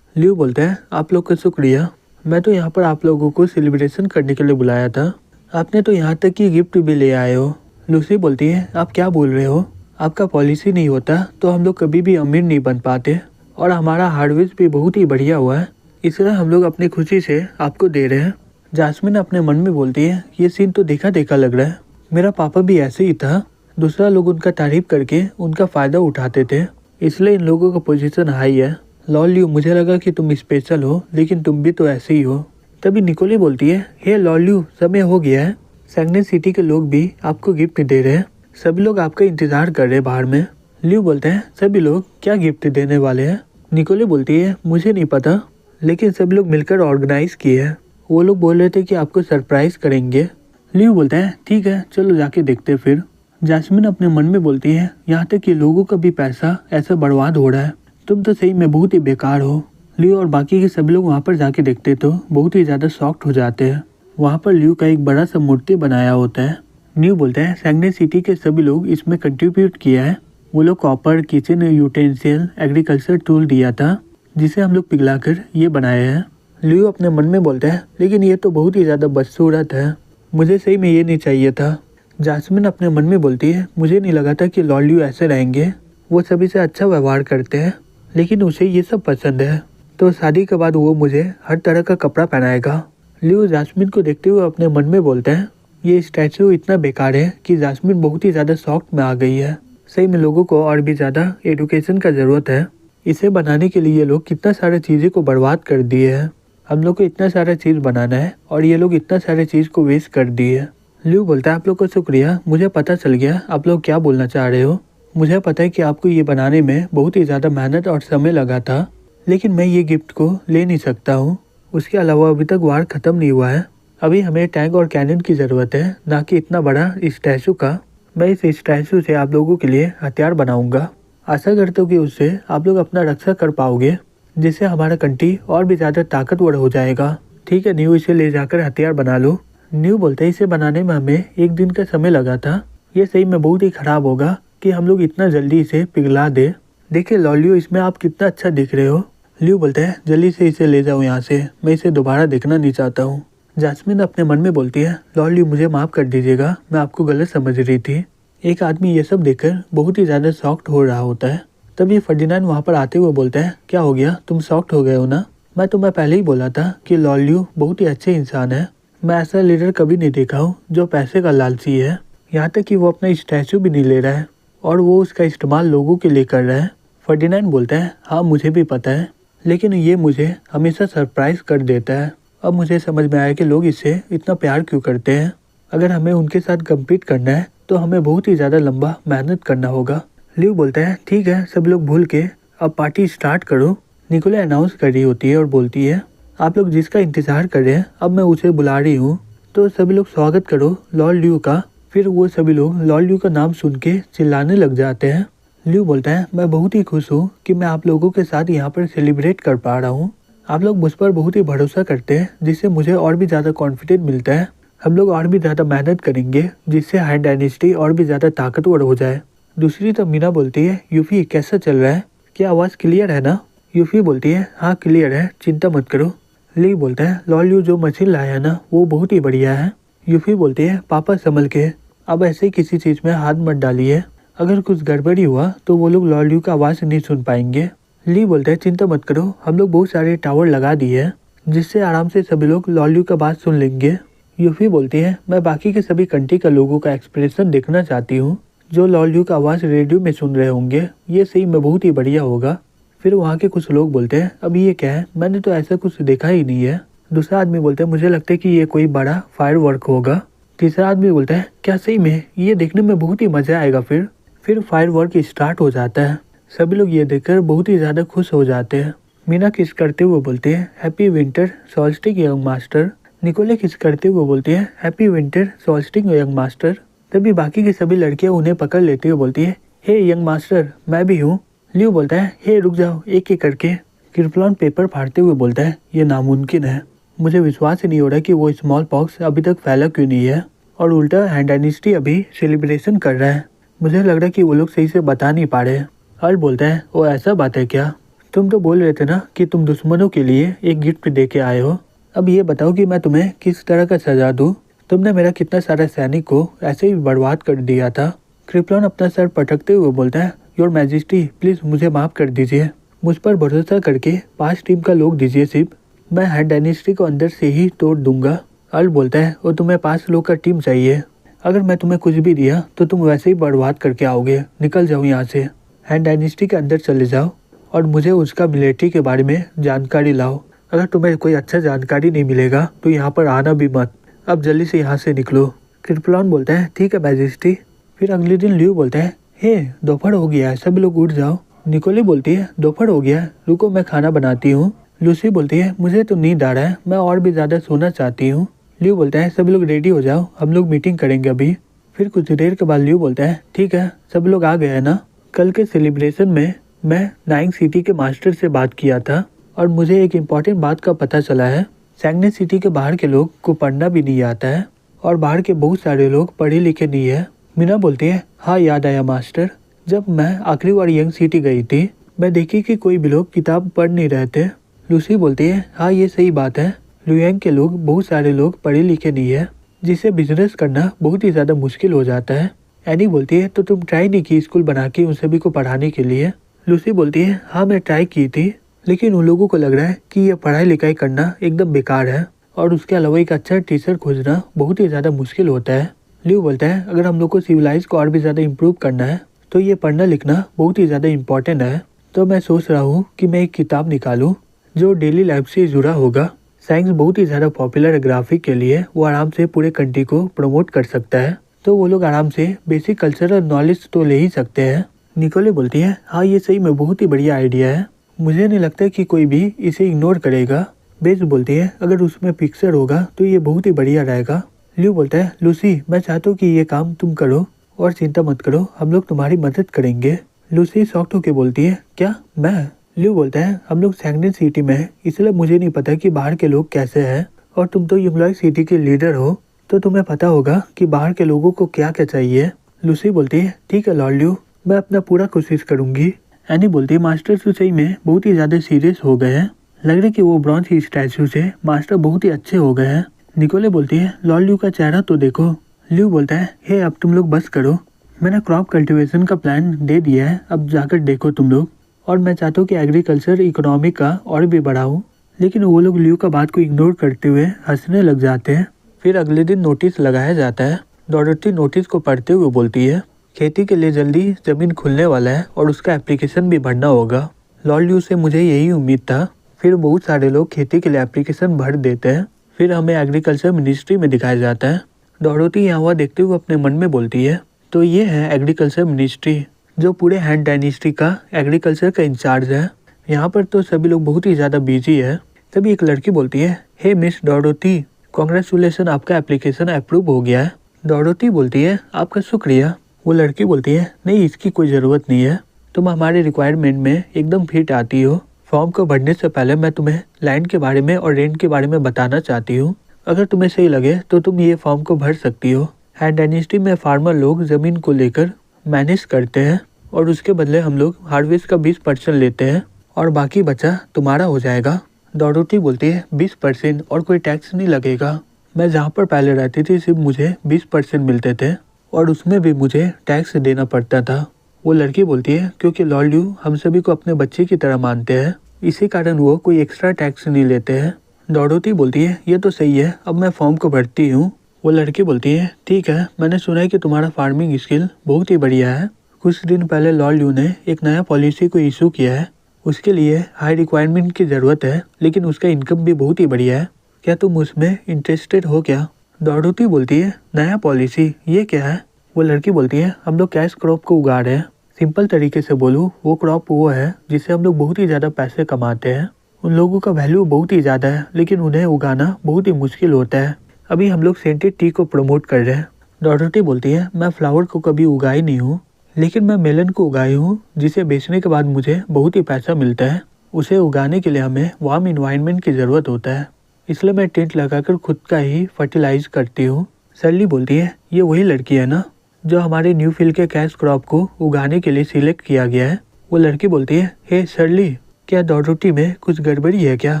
ल्यू बोलता है, आप लोग का शुक्रिया, मैं तो यहाँ पर आप लोगों को सेलिब्रेशन करने के लिए बुलाया था, आपने तो यहाँ तक कि गिफ्ट भी ले आए हो। लूसी बोलती है, आप क्या बोल रहे हो, आपका पॉलिसी नहीं होता तो हम लोग कभी भी अमीर नहीं बन पाते, और हमारा हार्डवेयर भी बहुत ही बढ़िया हुआ है, इसलिए हम लोग अपनी खुशी से आपको दे रहे हैं। जास्मिन अपने मन में बोलती है, ये सीन तो देखा देखा लग रहा है, मेरा पापा भी ऐसे ही था, दूसरा लोग उनका तारीफ करके उनका फायदा उठाते थे, इसलिए इन लोगों का पोजीशन हाई है। लॉर्ड ल्यू मुझे लगा कि तुम स्पेशल हो, लेकिन तुम भी तो ऐसे ही हो। तभी निकोले बोलती है, हे लॉर्ड ल्यू समय हो गया है, सैंगडियन सिटी के लोग भी आपको गिफ्ट दे रहे हैं, सभी लोग आपका इंतजार कर रहे हैं बाहर में। ल्यू बोलते हैं, सभी लोग क्या गिफ्ट देने वाले हैं? निकोले बोलती है, मुझे नहीं पता, लेकिन सब लोग मिलकर ऑर्गेनाइज किए हैं, वो लोग बोल रहे थे कि आपको सरप्राइज करेंगे। ल्यू बोलता है, ठीक है चलो जाके देखते फिर। जास्मिन अपने मन में बोलती है, यहाँ तक कि लोगों का भी पैसा ऐसा बर्बाद हो रहा है, तुम तो सही में बहुत ही बेकार हो। ल्यू और बाकी के सभी लोग वहाँ पर जाके देखते तो बहुत ही ज्यादा शॉक्ड हो जाते हैं। वहाँ पर ल्यू का एक बड़ा सा मूर्ति बनाया होता है। न्यू बोलता है, सैंगडियन सिटी के सभी लोग इसमें कंट्रीब्यूट किया है, वो लोग copper, kitchen utensil, agriculture tool दिया था, जिसे हम लोग पिघलाकर ये बनाए हैं। ल्यू अपने मन में बोलता है, लेकिन ये तो बहुत ही ज्यादा बदसूरत है, मुझे सही में ये नहीं चाहिए था। जास्मिन अपने मन में बोलती है, मुझे नहीं लगा था कि लॉर्ड ल्यू ऐसे रहेंगे, वो सभी से अच्छा व्यवहार करते हैं, लेकिन उसे ये सब पसंद है, तो शादी के बाद वो मुझे हर तरह का कपड़ा पहनाएगा। ल्यू जास्मिन को देखते हुए अपने मन में बोलता है, ये स्टैचू इतना बेकार है कि जास्मिन बहुत ही ज़्यादा शॉक में आ गई है, सही में लोगों को और भी ज़्यादा एडुकेशन का ज़रूरत है, इसे बनाने के लिए ये लोग कितना सारे चीज़ें को बर्बाद कर दिए हैं, हम लोग को इतना सारा चीज़ बनाना है और ये लोग इतना सारे चीज़ को वेस्ट कर दिए है। ल्यू बोलता है, आप लोग को शुक्रिया, मुझे पता चल गया आप लोग क्या बोलना चाह रहे हो, मुझे पता है कि आपको ये बनाने में बहुत ही ज़्यादा मेहनत और समय लगा था, लेकिन मैं ये गिफ्ट को ले नहीं सकता हूँ, उसके अलावा अभी तक वार ख़त्म नहीं हुआ है, अभी हमें टैंक और कैनन की ज़रूरत है, ना कि इतना बड़ा स्टैचू का। मैं इस स्टैचू से आप लोगों के लिए हथियार बनाऊंगा, आशा करता हूँ कि उससे आप लोग अपना रक्षा कर पाओगे, जिससे हमारा कंट्री और भी ज़्यादा ताकतवर हो जाएगा। ठीक है न्यू, इसे ले जाकर हथियार बना लो। न्यू बोलते हैं, इसे बनाने में हमें 1 दिन का समय लगा था, ये सही में बहुत ही ख़राब होगा कि हम लोग इतना जल्दी इसे पिघला दे। देखिए लॉर्ड ल्यू, इसमें आप कितना अच्छा दिख रहे हो। ल्यू बोलते हैं, जल्दी से इसे ले जाओ यहाँ से, मैं इसे दोबारा देखना नहीं चाहता हूँ। जास्मिन अपने मन में बोलती है, लॉर्ड ल्यू मुझे माफ़ कर दीजिएगा, मैं आपको गलत समझ रही थी, एक आदमी ये सब देखकर बहुत ही ज़्यादा शॉक्ड हो रहा होता है। तभी फर्डिनेंड वहाँ पर आते हुए बोलता है, क्या हो गया, तुम शॉक्ड हो गए हो ना? मैं तुम्हें पहले ही बोला था कि लॉर्ड ल्यू बहुत ही अच्छे इंसान है। मैं ऐसा लीडर कभी नहीं देखा हूँ जो पैसे का लालची है। यहाँ तक कि वो अपना स्टैचू भी नहीं ले रहा है और वो उसका इस्तेमाल लोगों के लिए कर रहा है। फर्डिनेंड बोलता है, हाँ मुझे भी पता है, लेकिन ये मुझे हमेशा सरप्राइज कर देता है। अब मुझे समझ में आया कि लोग इससे इतना प्यार क्यों करते हैं। अगर हमें उनके साथ कम्पीट करना है तो हमें बहुत ही ज़्यादा लंबा मेहनत करना होगा। ल्यू बोलता है, ठीक है सब लोग भूल के अब पार्टी स्टार्ट करो। निकोले अनाउंस कर रही होती है और बोलती है, आप लोग जिसका इंतजार कर रहे हैं अब मैं उसे बुला रही हूँ, तो सभी लोग स्वागत करो लॉर्ड ल्यू का। फिर वो सभी लोग लॉर्ड ल्यू का नाम सुन के चिल्लाने लग जाते हैं। ल्यू बोलता है, मैं बहुत ही खुश हूँ कि मैं आप लोगों के साथ यहाँ पर सेलिब्रेट कर पा रहा हूँ। आप लोग मुझ पर बहुत ही भरोसा करते हैं, जिससे मुझे और भी ज़्यादा कॉन्फिडेंट मिलता है। हम लोग और भी ज़्यादा मेहनत करेंगे, जिससे हाई डायनेस्टी और भी ज़्यादा ताकतवर हो जाए। दूसरी तरफ मीना बोलती है, यूफी कैसा चल रहा है, क्या आवाज़ क्लियर है ना? यूफी बोलती है, हाँ क्लियर है, चिंता मत करो। ली बोलता है, लॉर्ड ल्यू जो मशीन लाया है ना वो बहुत ही बढ़िया है। यूफी बोलती है, पापा संभल के, अब ऐसे ही किसी चीज़ में हाथ मत डालिए, अगर कुछ गड़बड़ी हुआ तो वो लोग लॉर्ड ल्यू का आवाज़ नहीं सुन पाएंगे। ली बोलता है, चिंता मत करो, हम लोग बहुत सारे टावर लगा दिए हैं, जिससे आराम से सभी लोग लॉर्ड ल्यू का बात सुन लेंगे। यूफी बोलती है, मैं बाकी के सभी कंट्री का लोगों का एक्सप्रेशन देखना चाहती हूँ, जो लॉर्ड ल्यू का आवाज़ रेडियो में सुन रहे होंगे, ये सही में बहुत ही बढ़िया होगा। फिर वहाँ के कुछ लोग बोलते हैं, अभी ये क्या है, मैंने तो ऐसा कुछ देखा ही नहीं है। दूसरा आदमी बोलता है, मुझे लगता है कि ये कोई बड़ा फायर वर्क होगा। तीसरा आदमी बोलता है, क्या सही में, ये देखने में बहुत ही मजा आएगा। फिर फायर वर्क स्टार्ट हो जाता है। सभी लोग ये देखकर बहुत ही ज़्यादा खुश हो जाते हैं। मीना किस करते हुए बोलते हैं, happy winter solstice young master. Nikolai kiss करते हुए बोलते हैं, happy winter solstice young master. तभी बाकी की सभी लड़कियां उन्हें पकड़ लेते हुए बोलती है, हे यंग मास्टर मैं भी हूँ। ल्यू बोलता है, हे रुक जाओ, एक एक करके। किरप्लॉन पेपर फाड़ते हुए बोलता है, ये नामुमकिन है, मुझे विश्वास ही नहीं हो रहा कि वो स्मॉल पॉक्स अभी तक फैला क्यों नहीं है, और उल्टा हैंड डायनेस्टी अभी सेलिब्रेशन कर रहा है। मुझे लग रहा है कि वो लोग सही से बता नहीं पा रहे। हल बोलता है, वो ऐसा बात है क्या, तुम तो बोल रहे थे ना कि तुम दुश्मनों के लिए एक गिफ्ट दे के आए हो, अब ये बताओ कि मैं तुम्हें किस तरह का सजा दूँ। तुमने मेरा कितना सारा सैनिक को ऐसे ही बर्बाद कर दिया था। क्रिप्लॉन अपना सर पटकते हुए बोलता है, योर मैजेस्टी प्लीज़ मुझे माफ़ कर दीजिए, मुझ पर भरोसा करके 5 टीम का लोग दीजिए सिर्फ, मैं हैंड डायनेस्टी को अंदर से ही तोड़ दूंगा। अल बोलता है, वो तुम्हें 5 लोग का टीम चाहिए, अगर मैं तुम्हें कुछ भी दिया तो तुम वैसे ही बर्बाद करके आओगे, निकल जाओ यहाँ से, हैंड डायनेस्टी के अंदर चले जाओ और मुझे उसका मिलिट्री के बारे में जानकारी लाओ। अगर तुम्हें कोई अच्छा जानकारी नहीं मिलेगा तो यहाँ पर आना भी मत, अब जल्दी से यहाँ से निकलो। क्रिप्लॉन बोलता है, ठीक है मैजेस्टी। फिर अगले दिन ल्यू बोलता है, हे दोपहर हो गया है, सभी लोग उठ जाओ। निकोली बोलती है, दोपहर हो गया, रुको मैं खाना बनाती हूँ। लूसी बोलती है, मुझे तो नींद आ रहा है, मैं और भी ज़्यादा सोना चाहती हूँ। ल्यू बोलता है, सभी लोग रेडी हो जाओ, हम लोग मीटिंग करेंगे अभी। फिर कुछ देर के बाद ल्यू बोलता है, ठीक है सब लोग आ गए हैं ना, कल के सेलिब्रेशन में मैं नाइंग सिटी के मास्टर से बात किया था और मुझे एक इम्पॉर्टेंट बात का पता चला है, सैंगने सिटी के बाहर के लोग को पढ़ना भी नहीं आता है और बाहर के बहुत सारे लोग पढ़े लिखे नहीं है। मीना बोलती है, हाँ याद आया मास्टर, जब मैं आखिरी बार यंग सिटी गई थी मैं देखी कि कोई भी लोग किताब पढ़ नहीं रहे थे। लूसी बोलती है, हाँ ये सही बात है, लुयांग के लोग बहुत सारे लोग पढ़े लिखे नहीं है, जिससे बिजनेस करना बहुत ही ज़्यादा मुश्किल हो जाता है। एनी बोलती है, तो तुम ट्राई नहीं की स्कूल बना के उन सभी को पढ़ाने के लिए? लूसी बोलती है, हाँ मैं ट्राई की थी, लेकिन उन लोगों को लग रहा है कि ये पढ़ाई लिखाई करना एकदम बेकार है और उसके अलावा एक अच्छा टीचर खोजना बहुत ही ज़्यादा मुश्किल होता है। ल्यू बोलता है, अगर हम लोग को सिविलाइज को और भी ज़्यादा इम्प्रूव करना है तो ये पढ़ना लिखना बहुत ही ज़्यादा इम्पोर्टेंट है, तो मैं सोच रहा हूँ कि मैं एक किताब निकालूँ जो डेली लाइफ से जुड़ा होगा। साइंस बहुत ही ज़्यादा पॉपुलर है ग्राफिक के लिए, वो आराम से पूरे कंट्री को प्रमोट कर सकता है, तो वो लोग आराम से बेसिक कल्चरल नॉलेज तो ले ही सकते हैं। निकोले बोलती है, हाँ ये सही में बहुत ही बढ़िया आइडिया है, मुझे नहीं लगता कि कोई भी इसे इग्नोर करेगा। बेस बोलती है, अगर उसमें पिक्चर होगा तो ये बहुत ही बढ़िया रहेगा। ल्यू बोलता है, लूसी मैं चाहता हूँ कि ये काम तुम करो और चिंता मत करो, हम लोग तुम्हारी मदद करेंगे। लूसी शॉक्ड होकर बोलती है, क्या मैं? ल्यू बोलता है, हम लोग सैंगने सिटी में हैं, इसलिए मुझे नहीं पता कि बाहर के लोग कैसे हैं, और तुम तो यंगलॉय सिटी के लीडर हो तो तुम्हें पता होगा कि बाहर के लोगों को क्या क्या चाहिए। लूसी बोलती है, ठीक है लॉर्ड ल्यू, मैं अपना पूरा कोशिश करूंगी। एनी बोलती है, मास्टर सही में बहुत ही ज़्यादा सीरियस हो गए हैं, लग रहा है कि वो ब्रॉन्ज की स्टैचू से मास्टर बहुत ही अच्छे हो गए हैं। निकोले बोलती है, लॉर्ड ल्यू का चेहरा तो देखो। ल्यू बोलता है, हे अब तुम लोग बस करो, मैंने क्रॉप कल्टीवेशन का प्लान दे दिया है, अब जाकर देखो तुम लोग। और मैं चाहता हूँ कि एग्रीकल्चर इकोनॉमी का और भी बढ़ाऊँ। लेकिन वो लोग ल्यू का बात को इग्नोर करते हुए हंसने लग जाते हैं। फिर अगले दिन नोटिस लगाया जाता है। डॉरोथी नोटिस को पढ़ते हुए बोलती है, खेती के लिए जल्दी जमीन खुलने वाला है और उसका एप्लीकेशन भी भरना होगा। लॉर्ड ल्यू से मुझे यही उम्मीद था। फिर बहुत सारे लोग खेती के लिए एप्लीकेशन भर देते हैं। फिर हमें एग्रीकल्चर मिनिस्ट्री में दिखाया जाता है। डॉरोथी यहाँ हुआ देखते हुए अपने मन में बोलती है, तो ये है एग्रीकल्चर मिनिस्ट्री, जो पूरे हैंड डायनेस्टी का एग्रीकल्चर का इंचार्ज है। यहाँ पर तो सभी लोग बहुत ही ज़्यादा बिजी है। तभी एक लड़की बोलती है, हे मिस डॉरोथी, कॉन्ग्रेचुलेसन, आपका एप्लीकेशन अप्रूव हो गया है। डॉरोथी बोलती है, आपका शुक्रिया। वो लड़की बोलती है, नहीं इसकी कोई ज़रूरत नहीं है, तुम हमारे रिक्वायरमेंट में एकदम फिट आती हो। फॉर्म को भरने से पहले मैं तुम्हें लैंड के बारे में और रेंट के बारे में बताना चाहती हूँ। अगर तुम्हें सही लगे तो तुम ये फॉर्म को भर सकती हो। हैंड डायनेस्टी में फार्मर लोग ज़मीन को लेकर मैनेज करते हैं और उसके बदले हम लोग हार्वेस्ट का 20% लेते हैं और बाकी बचा तुम्हारा हो जाएगा। डॉरोथी बोलती है, 20% और कोई टैक्स नहीं लगेगा। मैं जहाँ पर पहले रहती थी सिर्फ मुझे 20% मिलते थे और उसमें भी मुझे टैक्स देना पड़ता था। वो लड़की बोलती है, क्योंकि लॉर्ड ल्यू हम सभी को अपने बच्चे की तरह मानते हैं, इसी कारण वो कोई एक्स्ट्रा टैक्स नहीं लेते हैं। डॉरोथी बोलती है, ये तो सही है, अब मैं फॉर्म को भरती हूँ। वो लड़की बोलती है, ठीक है, मैंने सुना है कि तुम्हारा फार्मिंग स्किल बहुत ही बढ़िया है। कुछ दिन पहले लॉर्ड ल्यू ने एक नया पॉलिसी को इशू किया है। उसके लिए हाई रिक्वायरमेंट की ज़रूरत है, लेकिन उसका इनकम भी बहुत ही बढ़िया है। क्या तुम उसमें इंटरेस्टेड हो क्या? डॉरोथी बोलती है, नया पॉलिसी, ये क्या है? वो लड़की बोलती है, हम लोग कैश क्रॉप को उगा रहे हैं। सिंपल तरीके से बोलूँ, वो क्रॉप वो है जिससे हम लोग बहुत ही ज़्यादा पैसे कमाते हैं। उन लोगों का वैल्यू बहुत ही ज़्यादा है, लेकिन उन्हें उगाना बहुत ही मुश्किल होता है। अभी हम लोग सेंटेड टी को प्रमोट कर रहे हैं। डॉरोथी बोलती है, मैं फ्लावर को कभी उगाई नहीं हूँ, लेकिन मैं मेलन को उगाई हूँ, जिसे बेचने के बाद मुझे बहुत ही पैसा मिलता है। उसे उगाने के लिए हमें वार्म इन्वायरमेंट की ज़रूरत होता है, इसलिए मैं टेंट लगाकर खुद का ही फर्टिलाइज करती हूँ। सरली बोलती है, ये वही लड़की है ना जो हमारे न्यू फील्ड के कैश क्रॉप को उगाने के लिए सिलेक्ट किया गया है? वो लड़की बोलती है, हे सरली, क्या डॉरोथी में कुछ गड़बड़ी है क्या?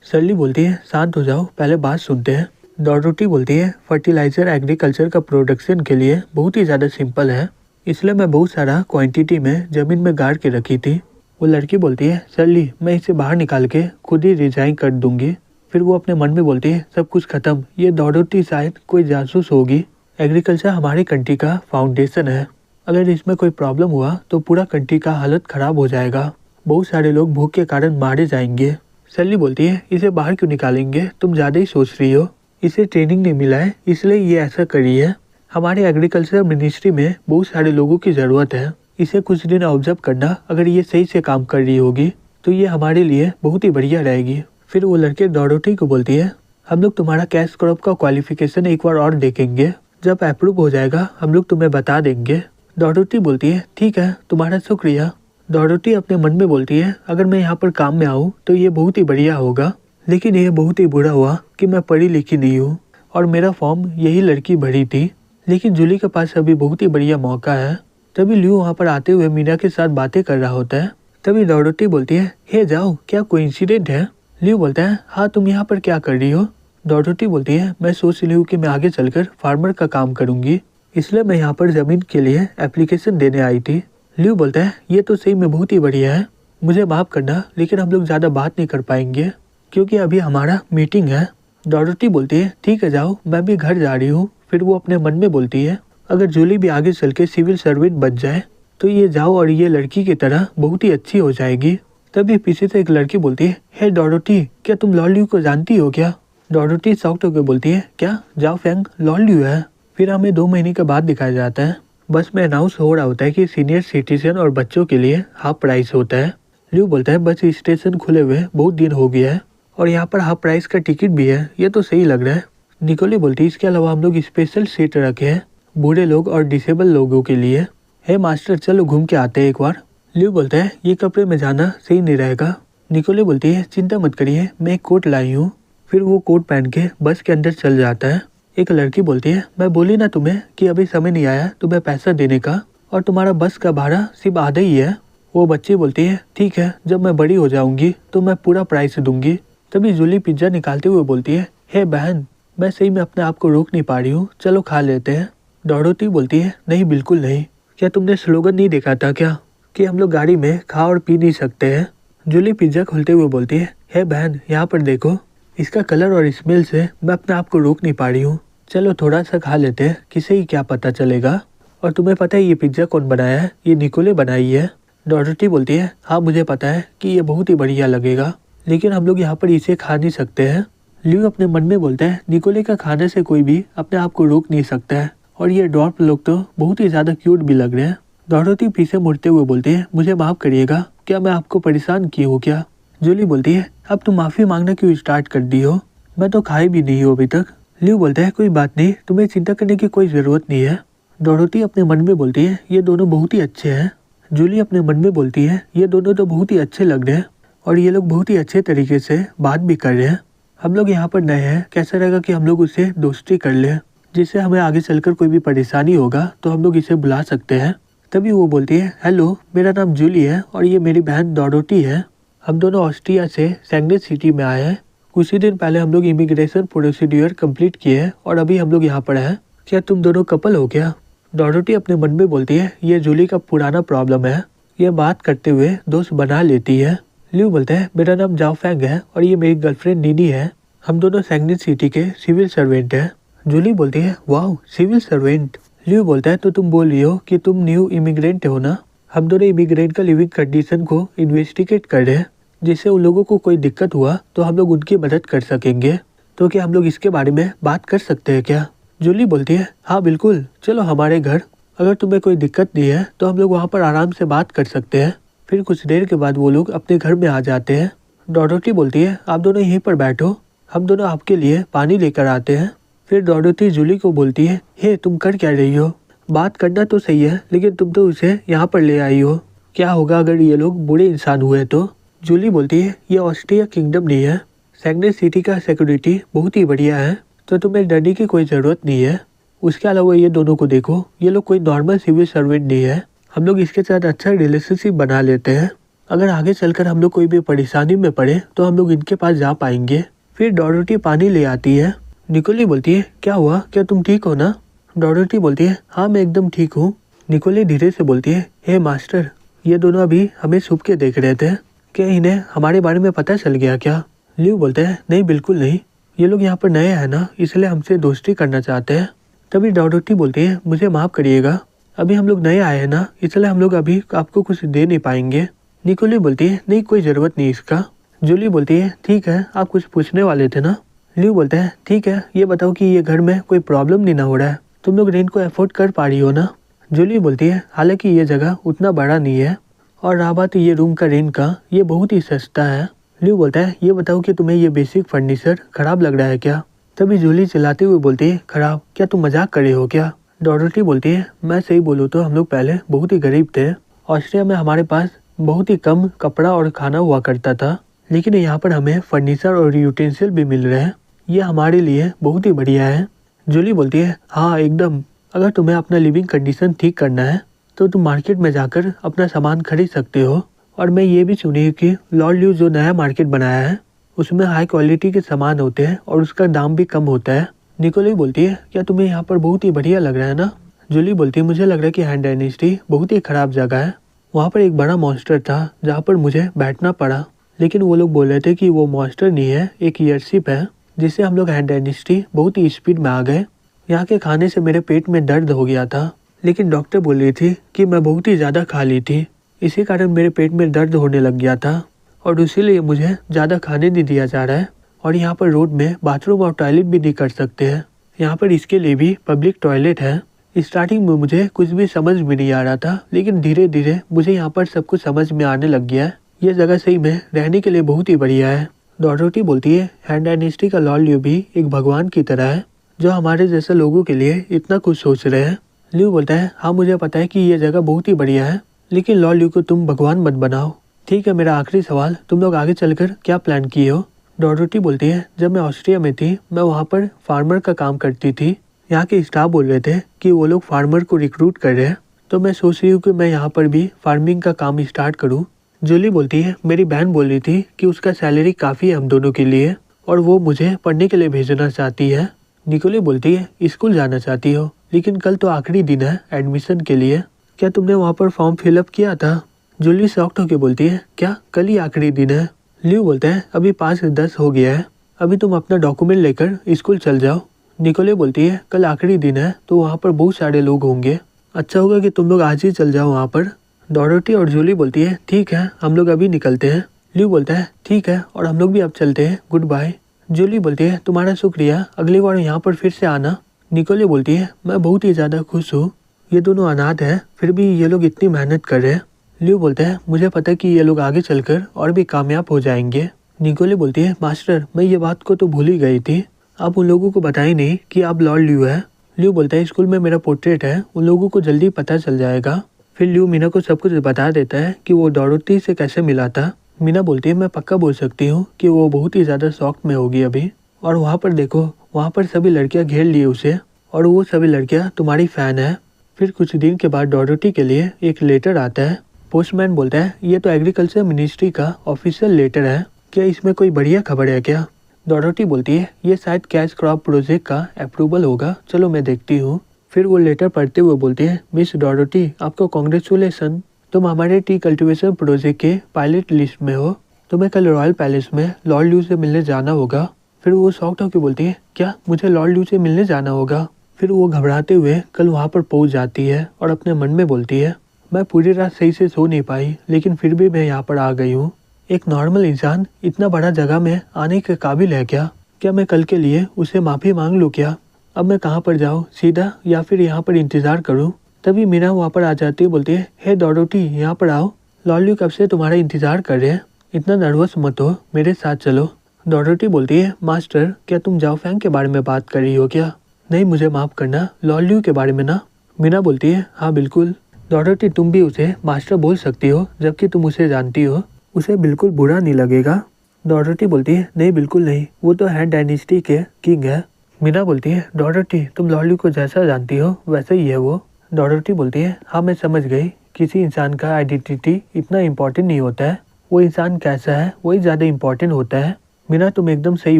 सरली बोलती है, शांत हो जाओ, पहले बात सुनते हैं। डॉरोथी बोलती है, फर्टिलाइजर एग्रीकल्चर का प्रोडक्शन के लिए बहुत ही ज़्यादा सिंपल है, इसलिए मैं बहुत सारा क्वांटिटी में ज़मीन में गाड़ के रखी थी। वो लड़की बोलती है, सरली, मैं इसे बाहर निकाल के खुद ही रिजाइन कर दूंगी। फिर वो अपने मन में बोलती है, सब कुछ खत्म, ये डॉरोथी शायद कोई जासूस होगी। एग्रीकल्चर हमारी कंट्री का फाउंडेशन है, अगर इसमें कोई प्रॉब्लम हुआ तो पूरा कंट्री का हालत ख़राब हो जाएगा, बहुत सारे लोग भूख के कारण मारे जाएंगे। सरली बोलती है, इसे बाहर क्यों निकालेंगे, तुम ज़्यादा ही सोच रही हो, इसे ट्रेनिंग नहीं मिला है इसलिए ये ऐसा करी है। हमारे एग्रीकल्चर मिनिस्ट्री में बहुत सारे लोगों की ज़रूरत है, इसे कुछ दिन ऑब्जर्व करना, अगर ये सही से काम कर रही होगी तो ये हमारे लिए बहुत ही बढ़िया रहेगी। फिर वो लड़के डॉरोथी को बोलती है, हम लोग तुम्हारा कैश क्रॉप का क्वालिफिकेशन एक बार और देखेंगे, जब अप्रूव हो जाएगा हम लोग तुम्हें बता देंगे। डॉरोथी बोलती है, ठीक है, तुम्हारा शुक्रिया। डॉरोथी अपने मन में बोलती है, अगर मैं यहाँ पर काम में आऊँ तो ये बहुत ही बढ़िया होगा, लेकिन ये बहुत ही बुरा हुआ कि मैं पढ़ी लिखी नहीं हूँ और मेरा फॉर्म यही लड़की भरी थी, लेकिन जूली के पास अभी बहुत ही बढ़िया मौका है। तभी ल्यू वहाँ पर आते हुए मीना के साथ बातें कर रहा होता है। तभी डॉरोथी बोलती है, हे जाओ, क्या कोइंसिडेंट है? ल्यू बोलता है, हाँ, तुम यहाँ पर क्या कर रही हो? डॉरोथी बोलती है, मैं सोच रही हूँ कि मैं आगे चलकर फार्मर का काम करूँगी, इसलिए मैं यहाँ पर ज़मीन के लिए एप्लीकेशन देने आई थी। ल्यू बोलता है, ये तो सही में बहुत ही बढ़िया है, मुझे माफ़ करना, लेकिन हम लोग ज़्यादा बात नहीं कर पाएंगे क्योंकि अभी हमारा मीटिंग है। डॉरोथी बोलती है, ठीक है, जाओ, मैं भी घर जा रही हूँ। फिर वो अपने मन में बोलती है, अगर जूली भी आगे चल के सिविल सर्वेंट बन जाए तो ये जाओ और ये लड़की की तरह बहुत ही अच्छी हो जाएगी। तभी पीछे से एक लड़की बोलती है, हे डॉरोथी, क्या तुम लॉर्ड ल्यू को जानती हो क्या? डॉरोथी शॉक्ड होकर बोलती है, क्या? जाओ फैंग, लॉर्ड ल्यू है। फिर हमें 2 महीने के बाद दिखाया जाता है, बस में अनाउंस हो रहा होता है कि सीनियर सिटीजन और बच्चों के लिए हाफ प्राइस होता है। ल्यू बोलता है, बस स्टेशन खुले हुए बहुत दिन हो गया है और यहाँ पर हाफ प्राइस का टिकट भी है, ये तो सही लग रहा है। निकोली बोलती है, इसके अलावा हम लोग स्पेशल सीट रखे हैं बूढ़े लोग और डिसेबल लोगों के लिए। हे मास्टर, चलो घूम के आते हैं एक बार। ल्यू बोलता है, ये कपड़े में जाना सही नहीं रहेगा। निकोली बोलती है, चिंता मत करिए, मैं एक कोट लाई हूँ। फिर वो कोट पहन के बस के अंदर चल जाता है। एक लड़की बोलती है, मैं बोली ना तुम्हें कि अभी समय नहीं आया तुम्हें पैसा देने का और तुम्हारा बस का भाड़ा सिर्फ आधा ही है। वो बच्ची बोलती है, ठीक है, जब मैं बड़ी हो जाऊंगी तो मैं पूरा प्राइस दूंगी। तभी जूली पिज्जा निकालते हुए बोलती है, हे बहन, मैं सही में अपने आप को रोक नहीं पा रही हूँ, चलो खा लेते हैं। डॉरोथी बोलती है, नहीं, बिल्कुल नहीं। क्या तुमने स्लोगन नहीं देखा था क्या कि हम लोग गाड़ी में खा और पी नहीं सकते हैं? जूली पिज्जा खोलते हुए बोलती है, हे बहन यहाँ पर देखो, इसका कलर और स्मेल से मैं अपने आप को रोक नहीं पा रही हूँ। चलो थोड़ा सा खा लेते हैं, किसे ही क्या पता चलेगा। और तुम्हें पता है ये पिज्जा कौन बनाया है? ये निकोले बनाई है। डॉरोथी बोलती है, हाँ मुझे पता है कि ये बहुत ही बढ़िया लगेगा, लेकिन हम लोग यहाँ पर इसे खा नहीं सकते हैं। ल्यू अपने मन में बोलता है, निकोले का खाने से कोई भी अपने आप को रोक नहीं सकता है, और ये डॉर्फ लोग तो बहुत ही ज्यादा क्यूट भी लग रहे हैं। डॉरोथी पीछे मुड़ते हुए बोलती है, मुझे माफ करिएगा, क्या मैं आपको परेशान की हूँ क्या? जूली बोलती है, अब तुम माफी मांगना क्यों स्टार्ट कर दी हो? मैं तो खाई भी नहीं हूँ अभी तक। ल्यू बोलता है, कोई बात नहीं, तुम्हें चिंता करने की कोई जरूरत नहीं है। डॉरोथी अपने मन में बोलती है, ये दोनों बहुत ही अच्छे हैं। जूली अपने मन में बोलती है, ये दोनों तो बहुत ही अच्छे लग रहे हैं और ये लोग बहुत ही अच्छे तरीके से बात भी कर रहे हैं। हम लोग यहाँ पर नए हैं, कैसा रहेगा कि हम लोग उससे दोस्ती कर लें, जिससे हमें आगे चलकर कोई भी परेशानी होगा तो हम लोग इसे बुला सकते हैं। तभी वो बोलती है, हेलो मेरा नाम जूली है और ये मेरी बहन डॉरोथी है। हम दोनों ऑस्ट्रिया से सैंगनेस सिटी में आए हैं। कुछ ही दिन पहले हम लोग इमिग्रेशन प्रोसीड्यूर कंप्लीट किए हैं और अभी हम लोग यहाँ पर हैं। क्या तुम दोनों कपल हो क्या? डॉरोथी अपने मन में बोलती है, ये जूली का पुराना प्रॉब्लम है। ये बात करते हुए दोस्त बना लेती है। ल्यू बोलते हैं, मेरा नाम जाओ फैंग है और ये मेरी गर्लफ्रेंड नीनी है। हम दोनों सैंगनेस सिटी के सिविल सर्वेंट हैं। जूली बोलती है, वाह सिविल सर्वेंट। ल्यू बोलता है, तो तुम बोल रही हो कि तुम न्यू इमिग्रेंट हो ना? हम दोनों इमिग्रेंट का लिविंग कंडीशन को इन्वेस्टिगेट कर रहे हैं, जिससे उन लोगों को कोई दिक्कत हुआ तो हम लोग उनकी मदद कर सकेंगे। तो क्या हम लोग इसके बारे में बात कर सकते हैं क्या? जूली बोलती है, हाँ बिल्कुल, चलो हमारे घर। अगर तुम्हें कोई दिक्कत नहीं है तो हम लोग वहाँ पर आराम से बात कर सकते हैं। फिर कुछ देर के बाद वो लोग अपने घर में आ जाते हैं। डॉरोथी बोलती है, आप दोनों यहीं पर बैठो, हम दोनों आपके लिए पानी लेकर आते हैं। फिर डॉरोथी जूली को बोलती है, हे तुम कर क्या रही हो? बात करना तो सही है, लेकिन तुम तो उसे यहाँ पर ले आई हो। क्या होगा अगर ये लोग बुरे इंसान हुए तो? जूली बोलती है, ये ऑस्ट्रिया किंगडम नहीं है, सैंगनेस सिटी का सिक्योरिटी बहुत ही बढ़िया है, तो तुम्हें डरने की कोई ज़रूरत नहीं है। उसके अलावा ये दोनों को देखो, ये लोग कोई नॉर्मल सिविल सर्वेंट नहीं है। हम लोग इसके साथ अच्छा रिलेशनशिप बना लेते हैं। अगर आगे चलकर हम लोग कोई भी परेशानी में पड़े तो हम लोग इनके पास जा पाएंगे। फिर डॉरोथी पानी ले आती है। निकोली बोलती है, क्या हुआ, क्या तुम ठीक हो ना? डॉरोथी बोलती है, हाँ मैं एकदम ठीक हूँ। निकोली धीरे से बोलती है, हे मास्टर, ये दोनों अभी हमें छुप के देख रहे थे, क्या इन्हें हमारे बारे में पता चल गया क्या? ल्यू बोलते हैं, नहीं बिल्कुल नहीं, ये लोग यहाँ पर नए हैं ना, इसलिए हमसे दोस्ती करना चाहते हैं। तभी डॉरोथी बोलती है, मुझे माफ करिएगा, अभी हम लोग नए आए हैं ना, इसलिए हम लोग अभी आपको कुछ दे नहीं पाएंगे। निकोली बोलती है, नहीं कोई ज़रूरत नहीं इसका। जूली बोलती है, ठीक है, आप कुछ पूछने वाले थे ना? ल्यू बोलता है, ठीक है, ये बताओ कि ये घर में कोई प्रॉब्लम नहीं ना हो रहा है, तुम लोग रेंट को अफोर्ड कर पा रही हो ना? जूली बोलती है, हालांकि ये जगह उतना बड़ा नहीं है और रहा बात ये रूम का रेंट का, ये बहुत ही सस्ता है। ल्यू बोलता है, ये बताओ कि तुम्हें ये बेसिक फर्नीचर खराब लग रहा है क्या? तभी जूली चिल्लाते हुए बोलती है, खराब? क्या तुम मजाक कर रहे हो क्या? डॉरोथी बोलती है, मैं सही बोलूँ तो हम लोग पहले बहुत ही गरीब थे। ऑस्ट्रिया में हमारे पास बहुत ही कम कपड़ा और खाना हुआ करता था, लेकिन यहाँ पर हमें फर्नीचर और यूटेंसिल भी मिल रहे हैं, ये हमारे लिए बहुत ही बढ़िया है। जूली बोलती है, हाँ एकदम, अगर तुम्हें अपना लिविंग कंडीशन ठीक करना है तो तुम मार्केट में जाकर अपना सामान खरीद सकते हो। और मैं ये भी सुनी कि लॉर्ड ल्यू जो नया मार्केट बनाया है उसमें हाई क्वालिटी के सामान होते हैं और उसका दाम भी कम होता है। निकोली बोलती है, क्या तुम्हें यहाँ पर बहुत ही बढ़िया लग रहा है ना? जूली बोलती है, मुझे लग रहा है कि हैंड डायनेस्टी बहुत ही खराब जगह है। वहाँ पर एक बड़ा मॉन्स्टर था जहाँ पर मुझे बैठना पड़ा, लेकिन वो लोग बोल रहे थे कि वो मॉन्स्टर नहीं है, एक एयरशिप है, जिससे हम लोग हैंड डायनेस्टी बहुत ही स्पीड में आ गए। यहाँ के खाने से मेरे पेट में दर्द हो गया था, लेकिन डॉक्टर बोल रही थी कि मैं बहुत ही ज़्यादा खा ली थी, इसी कारण मेरे पेट में दर्द होने लग गया था और इसीलिए मुझे ज़्यादा खाने नहीं दिया जा रहा है। और यहाँ पर रोड में बाथरूम और टॉयलेट भी नहीं कर सकते हैं, यहाँ पर इसके लिए भी पब्लिक टॉयलेट है। स्टार्टिंग में मुझे कुछ भी समझ में नहीं आ रहा था, लेकिन धीरे धीरे मुझे यहाँ पर सब कुछ समझ में आने लग गया है। ये जगह सही में रहने के लिए बहुत ही बढ़िया है। डॉरोथी बोलती है, हैंड डायनेस्टी का लॉर्ड ल्यू भी एक भगवान की तरह है, जो हमारे जैसे लोगों के लिए इतना कुछ सोच रहे हैं। ल्यू बोलता है, हाँ मुझे पता है कि ये जगह बहुत ही बढ़िया है, लेकिन लॉर्ड ल्यू को तुम भगवान मत बनाओ। ठीक है, मेरा आखिरी सवाल, तुम लोग आगे चलकर क्या प्लान किए हो? डॉरोथी बोलती है, जब मैं ऑस्ट्रिया में थी मैं वहाँ पर फार्मर का काम करती थी। यहाँ के स्टाफ बोल रहे थे कि वो लोग फार्मर को रिक्रूट कर रहे हैं, तो मैं सोच रही हूँ कि मैं यहाँ पर भी फार्मिंग का काम स्टार्ट करूँ। जूली बोलती है, मेरी बहन बोल रही थी कि उसका सैलरी काफ़ी है हम दोनों के लिए और वो मुझे पढ़ने के लिए भेजना चाहती है। निकोली बोलती है, स्कूल जाना चाहती हो, लेकिन कल तो आखिरी दिन है एडमिशन के लिए, क्या तुमने वहाँ पर फॉर्म फिलअप किया था? जूली शॉक्ड होकर बोलती है, क्या कल ही आखिरी दिन है? लियो बोलता है, अभी 5:10 हो गया है, अभी तुम अपना डॉक्यूमेंट लेकर स्कूल चल जाओ। निकोले बोलती है, कल आखिरी दिन है तो वहाँ पर बहुत सारे लोग होंगे, अच्छा होगा कि तुम लोग आज ही चल जाओ वहाँ पर। डोरोटी और जूली बोलती है, ठीक है हम लोग अभी निकलते हैं। लियो बोलता है, ठीक है और हम लोग भी अब चलते हैं, गुड बाय। जूली बोलती है, तुम्हारा शुक्रिया, अगली बार यहाँ पर फिर से आना। निकोले बोलती है, मैं बहुत ही ज़्यादा खुश हूँ, ये दोनों अनाथ है फिर भी ये लोग इतनी मेहनत कर रहे हैं। लियो बोलता है, मुझे पता है कि ये लोग आगे चलकर और भी कामयाब हो जाएंगे। निकोले बोलती है, मास्टर मैं ये बात को तो भूल ही गई थी, आप उन लोगों को बताई नहीं कि आप लॉर्ड लियो है। लियो बोलता है, स्कूल में मेरा पोर्ट्रेट है, उन लोगों को जल्दी पता चल जाएगा। फिर लियो मीना को सब कुछ बता देता है कि वो डोरोटी से कैसे मिला था। मीना बोलती है, मैं पक्का बोल सकती हूँ कि वो बहुत ही ज़्यादा शॉक में होगी अभी। और वहाँ पर देखो, वहाँ पर सभी लड़कियाँ घेर लिए उसे और वो सभी लड़कियाँ तुम्हारी फ़ैन है। फिर कुछ दिन के बाद डोरोटी के लिए एक लेटर आता है। पोस्टमैन बोलता है, ये तो एग्रीकल्चर मिनिस्ट्री का ऑफिशियल लेटर है, क्या इसमें कोई बढ़िया खबर है क्या? डोरोटी बोलती है, ये शायद कैश क्रॉप प्रोजेक्ट का अप्रूवल होगा, चलो मैं देखती हूँ। फिर वो लेटर पढ़ते हुए बोलती है, मिस डोरोटी आपको कॉन्ग्रेचुलेसन, तुम हमारे टी कल्टीवेशन प्रोजेक्ट के पायलट लिस्ट में हो, तुम्हें कल रॉयल पैलेस में लॉर्ड ल्यू से मिलने जाना होगा। फिर वो शॉक्ड होकर बोलती है, क्या मुझे लॉर्ड ल्यू से मिलने जाना होगा? फिर वो घबराते हुए कल वहाँ पर पहुँच जाती है और अपने मन में बोलती है, मैं पूरी रात सही से सो नहीं पाई लेकिन फिर भी मैं यहाँ पर आ गई हूँ। एक नॉर्मल इंसान इतना बड़ा जगह में आने के काबिल है क्या? क्या मैं कल के लिए उसे माफ़ी मांग लूँ क्या? अब मैं कहाँ पर जाऊँ, सीधा या फिर यहाँ पर इंतज़ार करूँ? तभी मीना वहाँ पर आ जाती है, बोलती है, हे डोरोटी यहाँ पर आओ, लॉर्ड ल्यू कब से तुम्हारा इंतज़ार कर रहे हैं, इतना नर्वस मत हो, मेरे साथ चलो। डोरोटी बोलती है, मास्टर क्या तुम जाओ फैंग के बारे में बात कर रही हो क्या? नहीं मुझे माफ़ करना, लॉर्ड ल्यू के बारे में ना। मीना बोलती है, हाँ बिल्कुल। डोरोटी तुम भी उसे मास्टर बोल सकती हो जबकि तुम उसे जानती हो, उसे बिल्कुल बुरा नहीं लगेगा। डोरोटी बोलती है, नहीं बिल्कुल नहीं, वो तो हैन डायनेस्टी के किंग है। मीना बोलती है, डोरोटी तुम लॉर्ड ल्यू को जैसा जानती हो वैसा ही है वो। डोरोटी बोलती है, हाँ मैं समझ गई, किसी इंसान का आइडेंटिटी इतना इम्पोर्टेंट नहीं होता है, वो इंसान कैसा है वही ज़्यादा इम्पोर्टेंट होता है। मीना तुम एकदम सही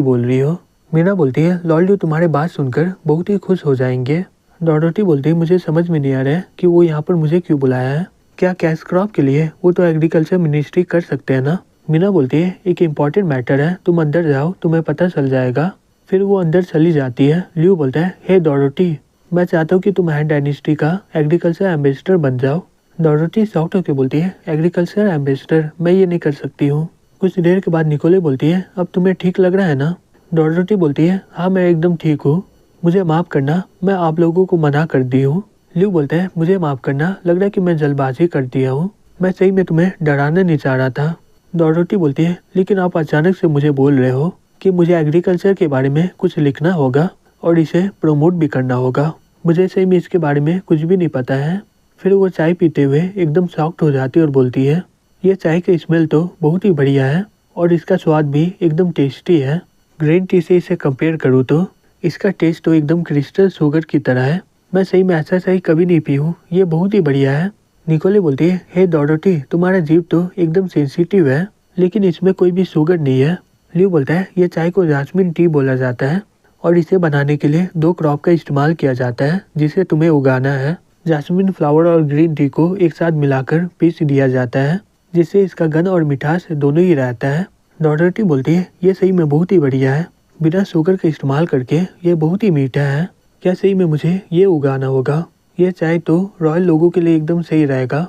बोल रही हो। मीना बोलती है, लॉर्ड ल्यू तुम्हारे बात सुनकर बहुत ही खुश हो जाएंगे। डोरोटी बोलती है, मुझे समझ में नहीं आ रहा है कि वो यहाँ पर मुझे क्यों बुलाया है, क्या कैश क्रॉप के लिए? वो तो एग्रीकल्चर मिनिस्ट्री कर सकते हैं ना। मीना बोलती है, एक इम्पॉर्टेंट मैटर है, तुम अंदर जाओ तुम्हें पता चल जाएगा। फिर वो अंदर चली जाती है। लियो बोलता है, हे डोरोटी मैं चाहता हूँ कि तुम हैन डायनेस्टी का एग्रीकल्चर एम्बेसडर बन जाओ। डोरोटी शॉक्ड होकर बोलती है, एग्रीकल्चर एम्बेसडर मैं ये नहीं कर सकती हूँ। कुछ देर के बाद निकोले बोलती है, अब तुम्हें ठीक लग रहा है ना? डोरोटी बोलती है, हाँ मैं एकदम ठीक हूँ, मुझे माफ़ करना मैं आप लोगों को मना कर दी हूँ। लियो बोलता है, मुझे माफ़ करना, लग रहा है कि मैं जल्दबाजी कर दिया हूँ, मैं सही में तुम्हें डराना नहीं चाह रहा था। डोरोटी बोलती है, लेकिन आप अचानक से मुझे बोल रहे हो कि मुझे एग्रीकल्चर के बारे में कुछ लिखना होगा और इसे प्रमोट भी करना होगा, मुझे सही में इसके बारे में कुछ भी नहीं पता है। फिर वो चाय पीते हुए एकदम शॉक्ड हो जाती है और बोलती है, ये चाय का स्मेल तो बहुत ही बढ़िया है और इसका स्वाद भी एकदम टेस्टी है, ग्रीन टी से इसे कंपेयर करूँ तो इसका टेस्ट तो एकदम क्रिस्टल शुगर की तरह है, मैं सही में ऐसा चाय कभी नहीं पी हूँ, ये बहुत ही बढ़िया है। निकोले बोलती है, हे डोरोटी तुम्हारा जीभ तो एकदम सेंसिटिव है लेकिन इसमें कोई भी शुगर नहीं है। लियो बोलता है, ये चाय को जास्मिन टी बोला जाता है और इसे बनाने के लिए 2 क्रॉप का इस्तेमाल किया जाता है जिसे तुम्हें उगाना है। जास्मिन फ्लावर और ग्रीन टी को एक साथ मिलाकर पीस दिया जाता है जिससे इसका गंध और मिठास दोनों ही रहता है। डोरोटी बोलती है, ये सही में बहुत ही बढ़िया है, बिना शुगर का इस्तेमाल करके ये बहुत ही मीठा है, क्या सही में मुझे ये उगाना होगा? ये चाय तो रॉयल लोगों के लिए एकदम सही रहेगा।